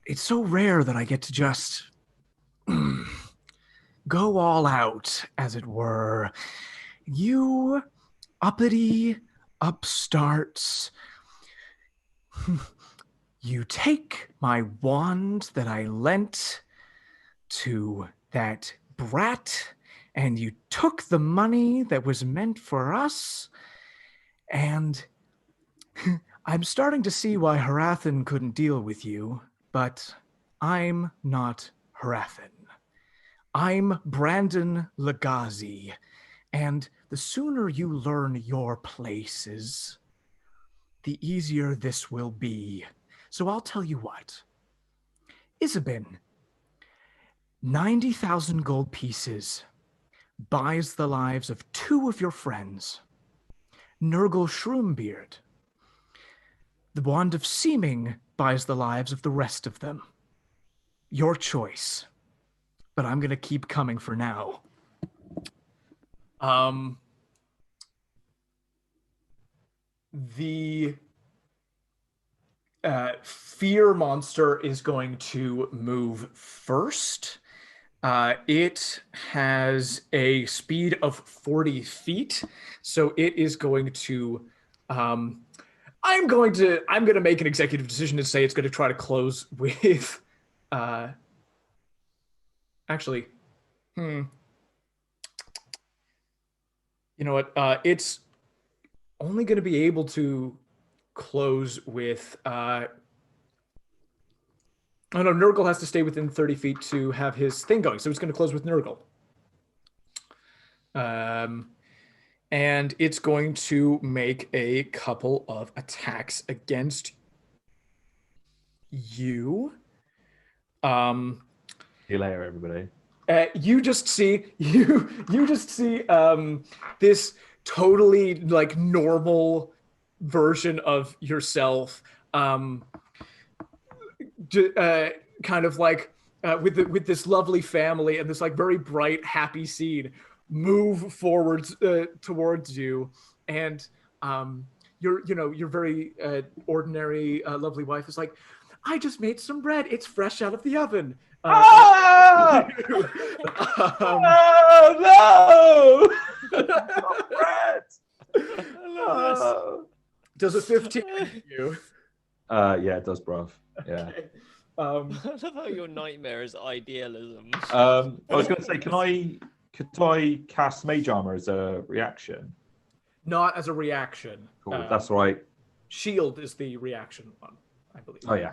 It's so rare that I get to just go all out, as it were. You uppity upstarts, you take my wand that I lent to that brat, and you took the money that was meant for us, and I'm starting to see why Harathan couldn't deal with you, but I'm not Harathan. I'm Brandon Legazi, and the sooner you learn your places, the easier this will be. So I'll tell you what. Isabyn, 90,000 gold pieces buys the lives of 2 of your friends. Gnurgle Shroombeard. The Wand of Seeming buys the lives of the rest of them. Your choice. But I'm going to keep coming for now. The fear monster is going to move first. It has a speed of 40 feet, so it is going to. I'm going to make an executive decision to say it's going to try to close with. Actually, you know what? It's only going to be able to close with. Oh no, Gnurgle has to stay within 30 feet to have his thing going, so it's going to close with Gnurgle. And it's going to make a couple of attacks against you. See you later, everybody. You just see this totally like normal version of yourself. Kind of like with this lovely family and this like very bright, happy scene move forwards towards you, and your very ordinary, lovely wife is like, I just made some bread. It's fresh out of the oven. Oh no! Bread. Does a 15 hit you? Yeah, it does, bruv. Yeah. Okay. I love how your nightmare is idealism. I was going to say, could I cast Mage Armor as a reaction? Not as a reaction. Cool, that's right. Shield is the reaction one, I believe. Oh yeah.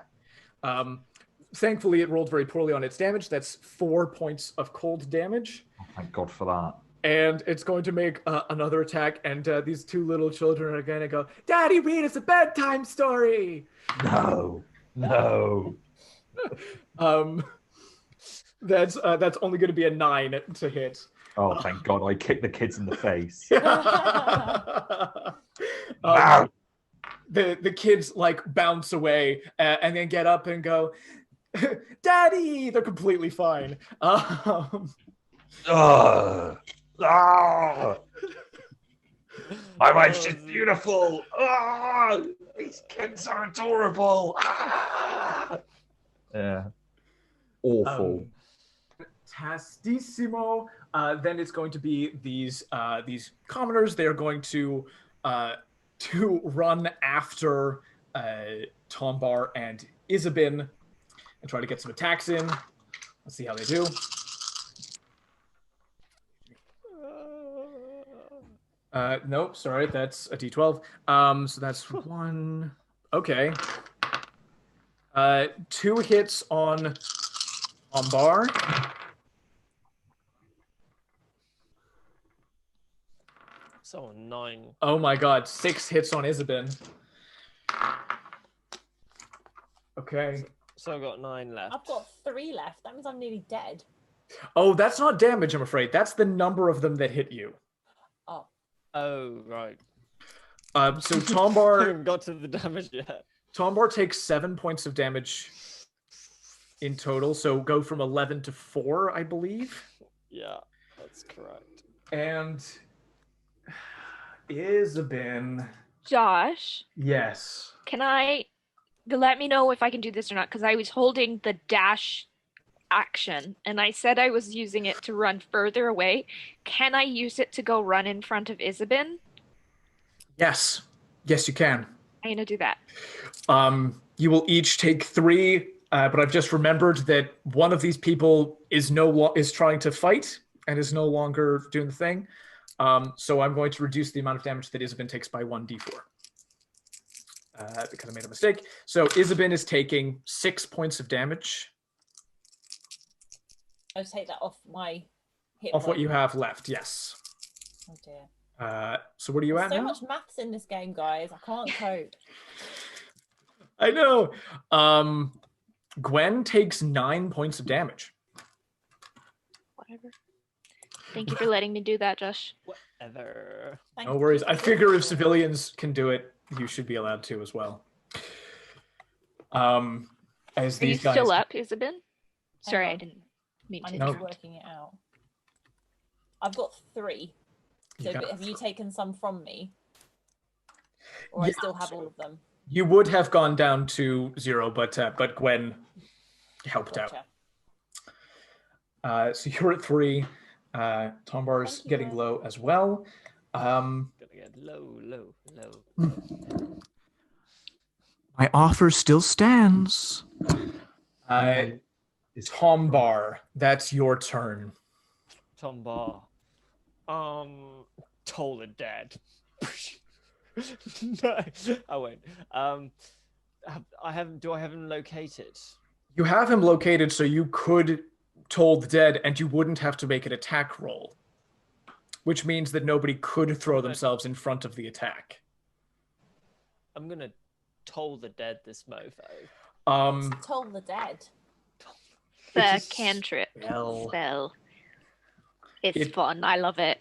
Thankfully, it rolled very poorly on its damage. That's 4 points of cold damage. Oh, thank God for that. And it's going to make another attack, and these 2 little children are going to go, Daddy, read us a bedtime story! No. That's only going to be a 9 to hit. Oh, thank God, I kicked the kids in the face. The kids like bounce away and then get up and go, Daddy! They're completely fine. My wife, she's beautiful. These kids are adorable. Yeah. Awful. Tastissimo. Then it's going to be these commoners. They are going to run after Tombar and Isabyn and try to get some attacks in. Let's see how they do. Nope, sorry, that's a D12. So that's 1. Okay. 2 hits on Tombar. So 9. Oh my God, 6 hits on Isabyn. Okay. So I've got 9 left. I've got 3 left. That means I'm nearly dead. Oh, that's not damage, I'm afraid. That's the number of them that hit you. Oh, right. So I Tombar haven't got to the damage yet. Tombar takes 7 points of damage in total, so go from 11 to 4, I believe. Yeah, that's correct. And Isabyn. Josh, Yes. can I let me know if I can do this or not? Because I was holding the dash action and I said I was using it to run further away. Can I use it to go run in front of Isabyn? Yes. Yes, you can. I'm gonna do that. You will each take 3, but I've just remembered that one of these people is trying to fight and is no longer doing the thing. So I'm going to reduce the amount of damage that Isabyn takes by 1d4. Because I made a mistake. So Isabyn is taking 6 points of damage. I'll take that off my hit Off what point. you have left, yes. Oh dear. So what are you at So now? much maths in this game, guys. I can't cope. I know. Gwen takes 9 points of damage. Whatever. Thank you for letting me do that, Josh. Whatever. Thank No worries. you. I figure if civilians can do it, you should be allowed to as well. As Are you these guys. still up, Isabyn? Sorry, Hang I on. didn't mean I'm to. No. just working it out. I've got 3. So You got have you taken some from me? Or Yeah, I still have all of them? You would have gone down to 0, but Gwen helped Gotcha. out. So you're at 3. Tombar's Thank you, getting Gwen. low as well. Gonna get low. My offer still stands. Tombar, that's your turn. Tombar. Toll the dead. No, I won't. Do I have him located? You have him located, so you could toll the dead, and you wouldn't have to make an attack roll, which means that nobody could throw themselves in front of the attack. I'm gonna toll the dead this mofo. Toll the dead. The It's a cantrip spell. spell. It's It- fun. I love it.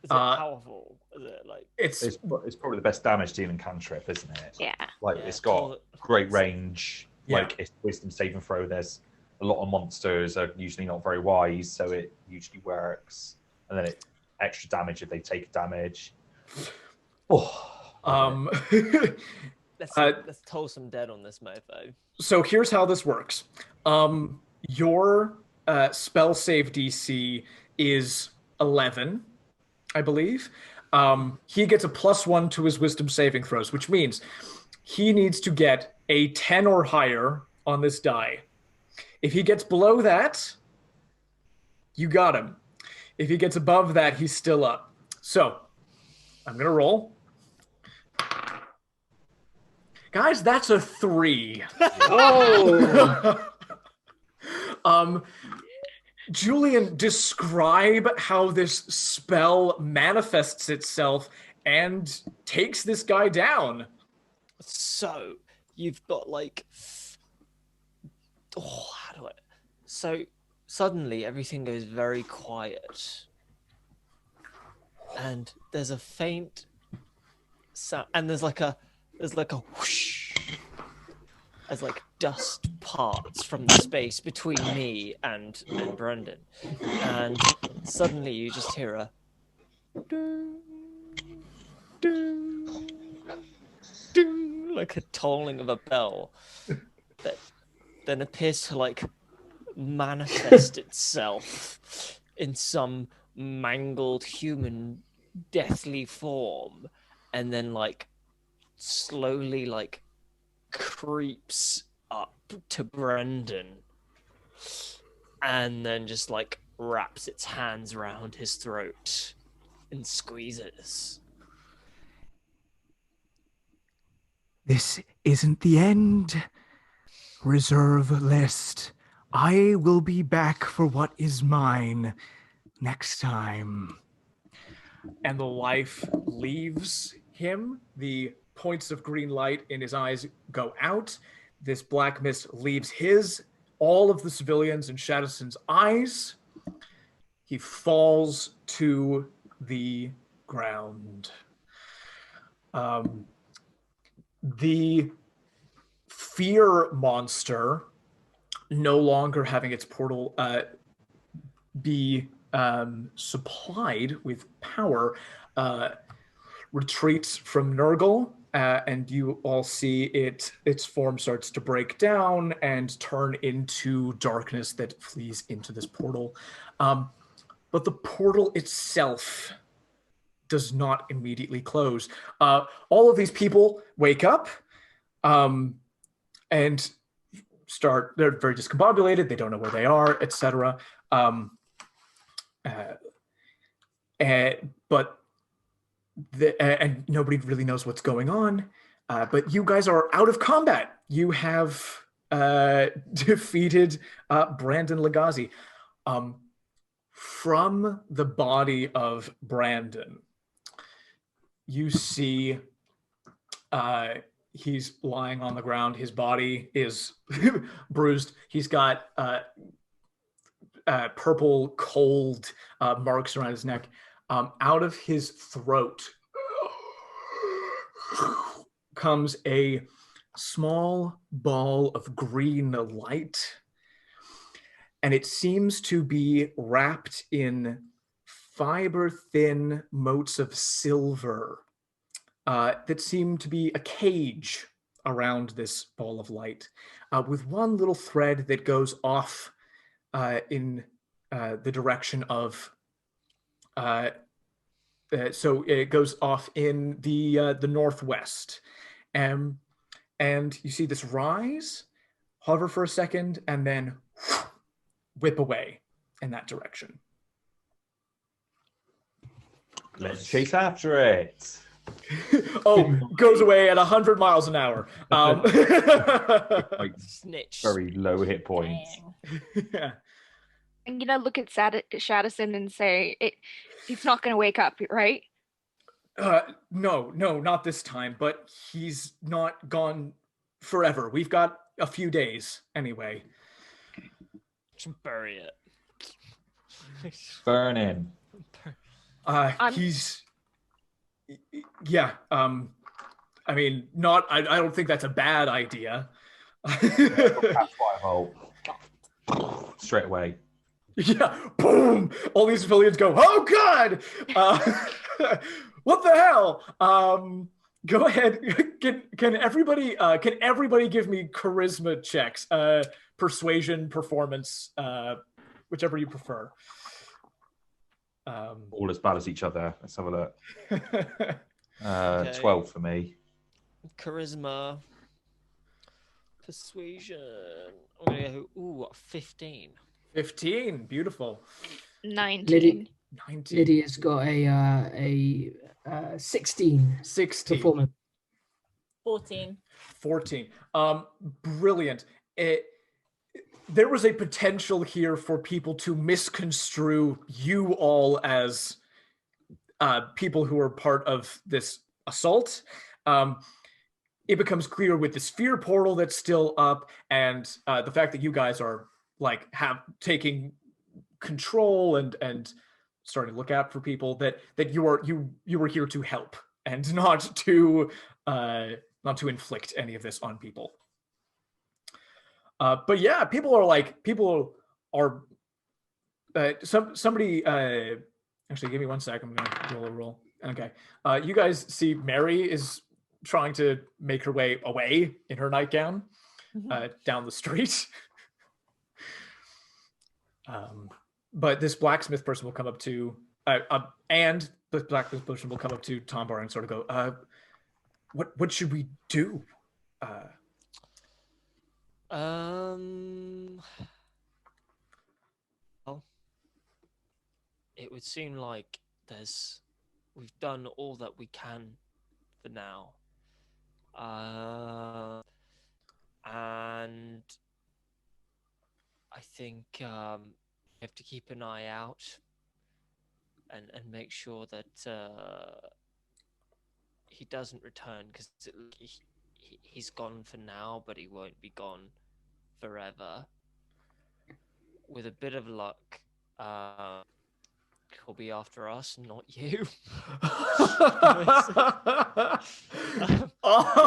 Is it powerful? Is it like? It's It's probably the best damage dealing cantrip, isn't it? Yeah. Like Yeah, it's got great range. Yeah. Like it's wisdom saving throw. There's a lot of monsters are usually not very wise, so it usually works. And then it extra damage if they take damage. Oh, Let's toll some dead on this mofo. So here's how this works. Your spell save DC is 11, I believe. He gets a +1 to his wisdom saving throws, which means he needs to get a 10 or higher on this die. If he gets below that, you got him. If he gets above that, he's still up. So I'm going to roll. Guys, that's a 3. Julien, describe how this spell manifests itself and takes this guy down. So you've got like, how do I? So suddenly everything goes very quiet, and there's a faint sound, and there's like a whoosh, as like dust parts from the space between me and Brendan, and suddenly you just hear a ding, ding, ding, like a tolling of a bell that then appears to like manifest itself in some mangled human deathly form, and then like slowly like creeps up to Brendan, and then just like wraps its hands around his throat and squeezes. This isn't the end. Reserve list. I will be back for what is mine next time. And the life leaves him. The points of green light in his eyes go out. this black mist leaves all of the civilians in Shadowson's eyes. He falls to the ground. The fear monster, no longer having its portal be supplied with power, retreats from Gnurgle, and you all see its form starts to break down and turn into darkness that flees into this portal. But the portal itself does not immediately close. All of these people wake up and they're very discombobulated. They don't know where they are, etc. But nobody really knows what's going on. But you guys are out of combat. You have defeated Brandon Legazi. From the body of Brandon, you see he's lying on the ground. His body is bruised. He's got purple, cold marks around his neck. Out of his throat comes a small ball of green light, and it seems to be wrapped in fiber-thin motes of silver that seem to be a cage around this ball of light, with one little thread that goes off in the direction of so it goes off in the northwest, and you see this rise, hover for a second, and then whip away in that direction. Let's chase after it. Goes away at 100 miles an hour. Like, Snitch. very low hit points. Yeah. I'm gonna look at Shadowson and say, he's not gonna wake up, right? No, not this time, but he's not gone forever. We've got a few days anyway. Just bury it. Burn him. He's... Yeah, I mean, I don't think that's a bad idea. That's why I hope. Straight away. Yeah, boom! All these civilians go, oh God! What the hell? Go ahead. Can everybody give me charisma checks? Persuasion, performance, whichever you prefer. All as bad as each other. Let's have a look. Okay. 12 for me. Charisma. Persuasion. I'm gonna go 15. 15, beautiful. 19. 19. Lydia's got a 16. 16. Performance. 14. 14. Brilliant. There was a potential here for people to misconstrue you all as people who are part of this assault. It becomes clear with this fear portal that's still up, and the fact that you guys are taking control and starting to look out for people, that you were here to help and not to inflict any of this on people. But yeah, people are somebody actually give me 1 sec. I'm gonna roll. Okay. You guys see Mary is trying to make her way away in her nightgown down the street. But this blacksmith person will come up to and the blacksmith person will come up to Tombar and sort of go, what should we do? Well, it would seem like we've done all that we can for now. And I think we have to keep an eye out and make sure that he doesn't return, because he's gone for now, but he won't be gone forever. With a bit of luck, he'll be after us, not you. You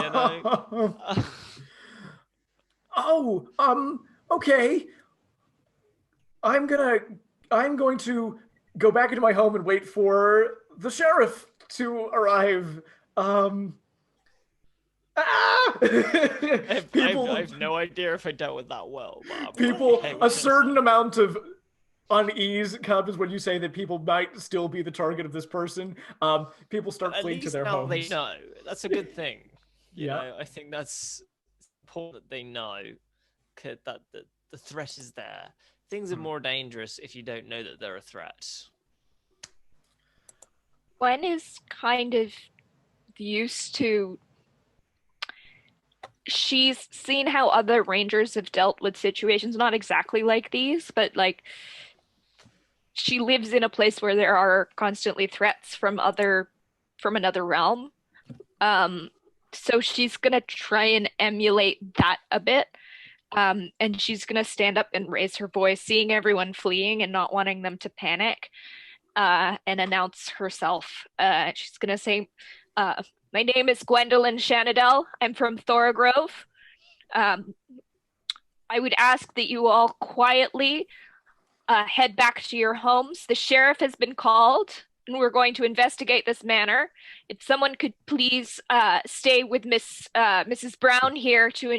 know? Okay. I'm going to go back into my home and wait for the sheriff to arrive. I have no idea if I dealt with that well. But a certain amount of unease comes when you say that people might still be the target of this person. People start fleeing to their homes. They know. That's a good thing. You Yeah. know, I think that's important that they know that the threat is there. Things are more dangerous if you don't know that they're a threat. Gwen is kind of used to... She's seen how other rangers have dealt with situations not exactly like these, but like she lives in a place where there are constantly threats from another realm. So she's gonna try and emulate that a bit. And she's gonna stand up and raise her voice, seeing everyone fleeing and not wanting them to panic, and announce herself. She's gonna say, my name is Gwendolyn Siannodel. I'm from Thorogrove. I would ask that you all quietly head back to your homes. The sheriff has been called, and we're going to investigate this matter. If someone could please stay with Mrs. Brown here to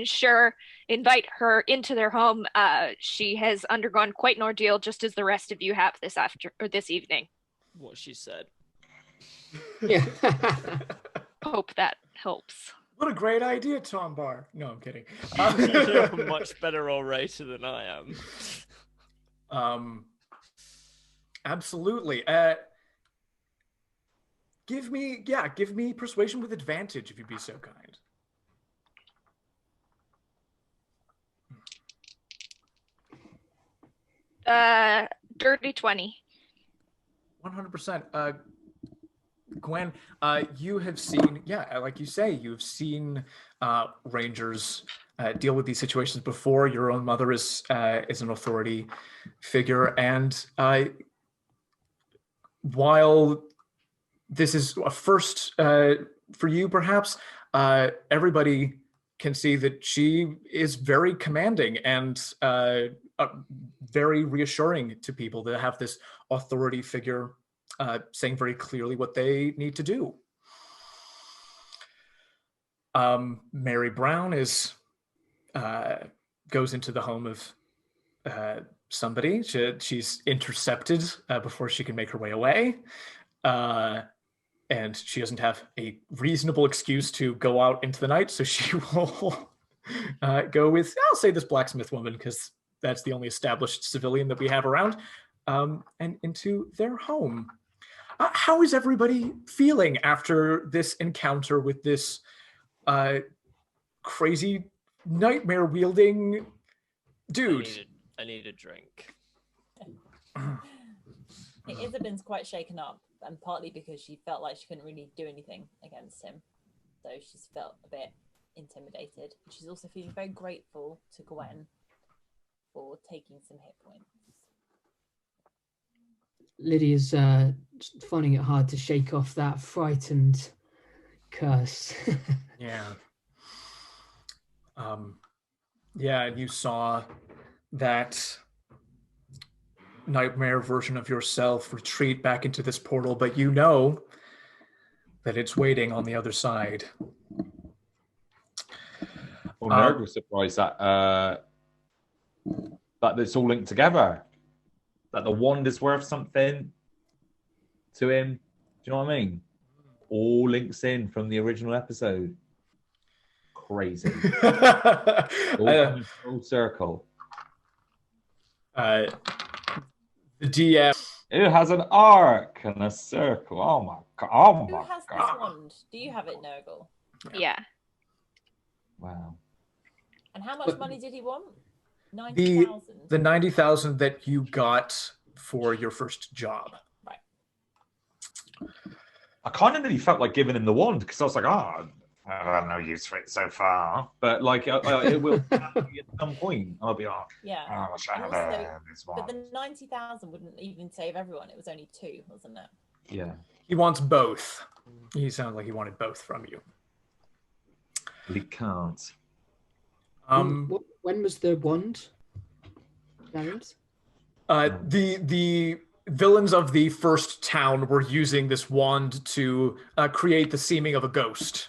invite her into their home. She has undergone quite an ordeal, just as the rest of you have this evening. What she said. Yeah. Hope that helps. What a great idea, Tombar. No, I'm kidding. You're a much better orator than I am. Absolutely. Give me persuasion with advantage, if you'd be so kind. Dirty 20. 100%. Gwen, you have seen, like you say, you've seen rangers deal with these situations before. Your own mother is an authority figure, and while this is a first for you, perhaps, everybody can see that she is very commanding and very reassuring to people to have this authority figure saying very clearly what they need to do. Mary Brown goes into the home of somebody. She's intercepted before she can make her way away. And she doesn't have a reasonable excuse to go out into the night, so she will go with, I'll say, this blacksmith woman, because that's the only established civilian that we have around, and into their home. How is everybody feeling after this encounter with this crazy nightmare-wielding dude? I need a drink. Isabyn's quite shaken up, and partly because she felt like she couldn't really do anything against him. So she's felt a bit intimidated. She's also feeling very grateful to Gwen for taking some hit points. Lydia's finding it hard to shake off that frightened curse. Yeah. And you saw that nightmare version of yourself retreat back into this portal, but you know that it's waiting on the other side. Well, Gnurgle was surprised that it's all linked together. That the wand is worth something to him. Do you know what I mean? All links in from the original episode. Crazy. Full circle. The DM. It has an arc and a circle. Oh my god. Oh my god. Who has this wand? Do you have it, Gnurgle? Yeah. Wow. And how much money did he want? 90,000. The 90,000 that you got for your first job. Right. I kind of really felt like giving him the wand because I was like, I I've had no use for it so far, but like it will happen at some point. I'll be like, Yeah. oh, And also, this but one. the 90,000 wouldn't even save everyone. It was only 2, wasn't it? Yeah. He wants both. He sounded like he wanted both from you. But he can't. When was the wand? Clarence? The villains of the first town were using this wand to create the seeming of a ghost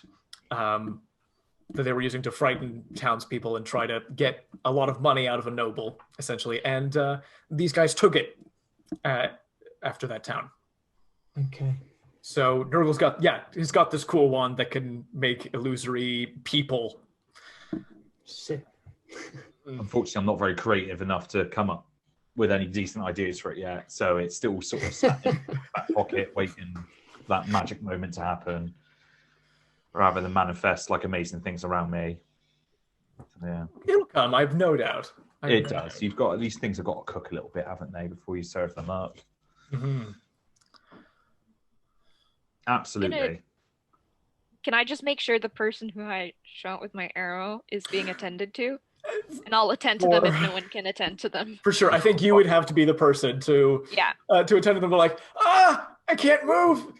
that they were using to frighten townspeople and try to get a lot of money out of a noble, essentially. And these guys took it after that town. Okay. So Gnurgle's he's got this cool wand that can make illusory people. Sick. Unfortunately, I'm not very creative enough to come up with any decent ideas for it yet. So it's still sort of sat in my back pocket, waiting for that magic moment to happen, rather than manifest like amazing things around me. Yeah, It'll come, I've no doubt. It does. These things have got to cook a little bit, haven't they, before you serve them up? Mm-hmm. Absolutely. Can I just make sure the person who I shot with my arrow is being attended to? And I'll attend to them if no one can attend to them. For sure. I think you would have to be the person to attend to them. Like, I can't move.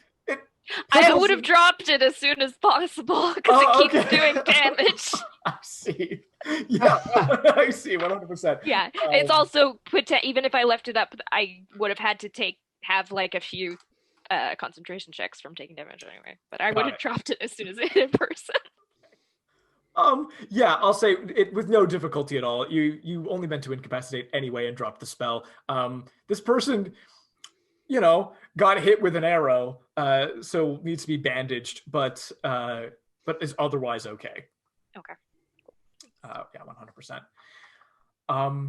I would have dropped it as soon as possible because it keeps doing damage. I see. Yeah, I see. 100%. Yeah, it's also even if I left it up, I would have had to have like a few concentration checks from taking damage anyway. But I would have dropped it as soon as it hit in person. Yeah, I'll say it with no difficulty at all. You only meant to incapacitate anyway and drop the spell. This person, got hit with an arrow, so needs to be bandaged, but is otherwise okay. Okay. Yeah, 100%.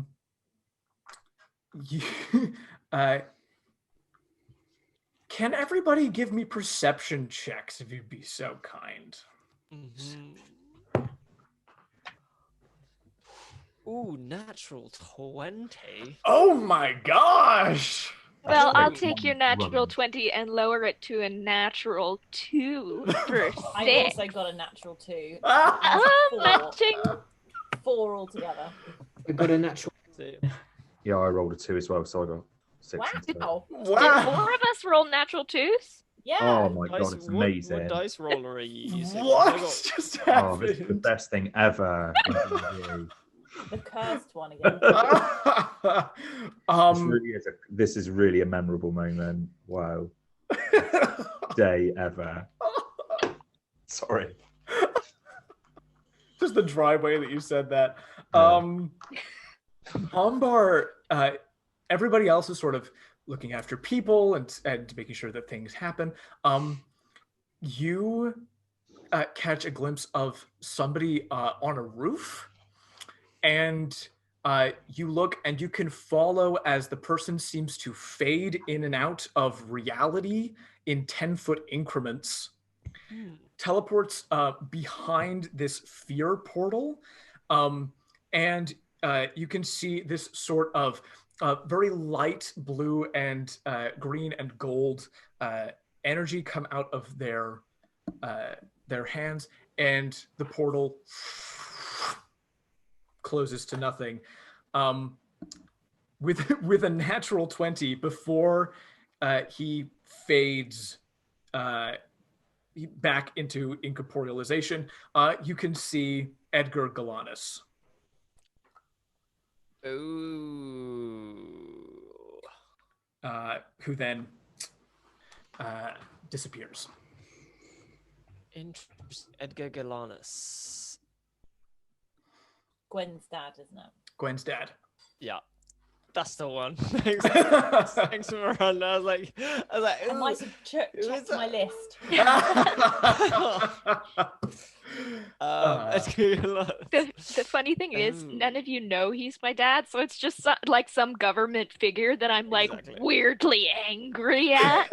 Can everybody give me perception checks if you'd be so kind? Mm-hmm. Ooh, natural 20. Oh my gosh! Well, I'll take your natural 20 and lower it to a natural 2 for 6. I also got a natural 2. Matching. 4 altogether. I got a natural 2. Yeah, I rolled a 2 as well, so I got 6. Wow. Did 4 of us roll natural 2s? Yeah. Oh my god, it's amazing. What dice roller are you using? What just happened? This is the best thing ever. The cursed one again. This is really a memorable moment. Wow. Day ever. Sorry. Just the dry way that you said that. Tombar, everybody else is sort of looking after people and making sure that things happen. You catch a glimpse of somebody on a roof, and you look and you can follow as the person seems to fade in and out of reality in 10-foot increments. Teleports behind this fear portal, and you can see this sort of very light blue and green and gold energy come out of their hands, and the portal closes to nothing. With a natural 20 before he fades back into incorporealization, you can see Edgar Galanis. Ooh. Who then disappears. Interesting. Edgar Galanis. Gwen's dad, isn't it? Gwen's dad. Yeah. That's the one. Thanks, Miranda. I was like, I might have checked my list. The funny thing is, none of you know he's my dad, so it's just like some government figure that I'm like weirdly angry at.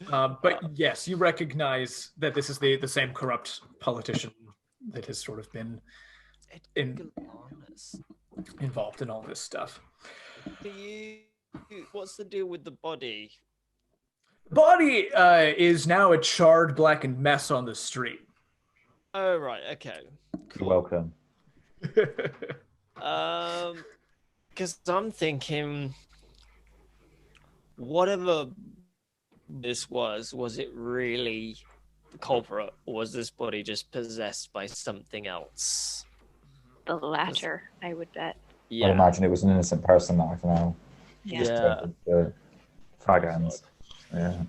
But yes, you recognize that this is the same corrupt politician that has sort of been involved in all this stuff. What's the deal with the body? Body is now a charred, blackened mess on the street. Oh right, okay. You're welcome. Because I'm thinking, whatever this was it really the culprit, or was this body just possessed by something else? The latter, I would bet. I'd imagine it was an innocent person that I don't know. Yeah. The fag ends. Yeah.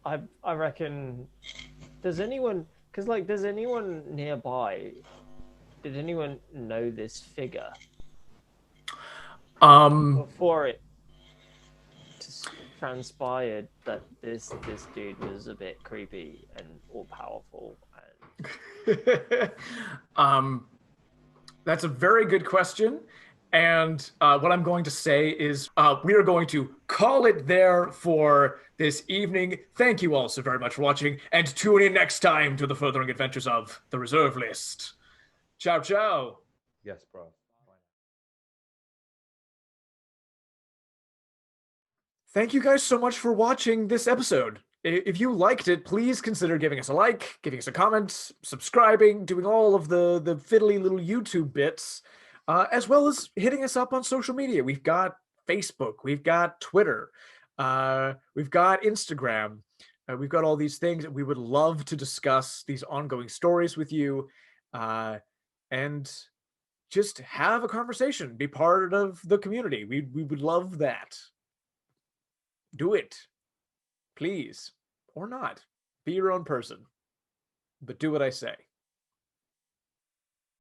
I reckon. Does anyone nearby? Did anyone know this figure before it transpired that this dude was a bit creepy and all powerful? That's a very good question. And what I'm going to say is we are going to call it there for this evening. Thank you all so very much for watching, and tune in next time to the furthering adventures of the Reserve List. Ciao, ciao. Yes, bro. Thank you guys so much for watching this episode. If you liked it, please consider giving us a like, giving us a comment, subscribing, doing all of the fiddly little YouTube bits. As well as hitting us up on social media. We've got Facebook, we've got Twitter, we've got Instagram, we've got all these things. We would love to discuss these ongoing stories with you, and just have a conversation, be part of the community. We would love that. Do it, please, or not. Be your own person, but do what I say.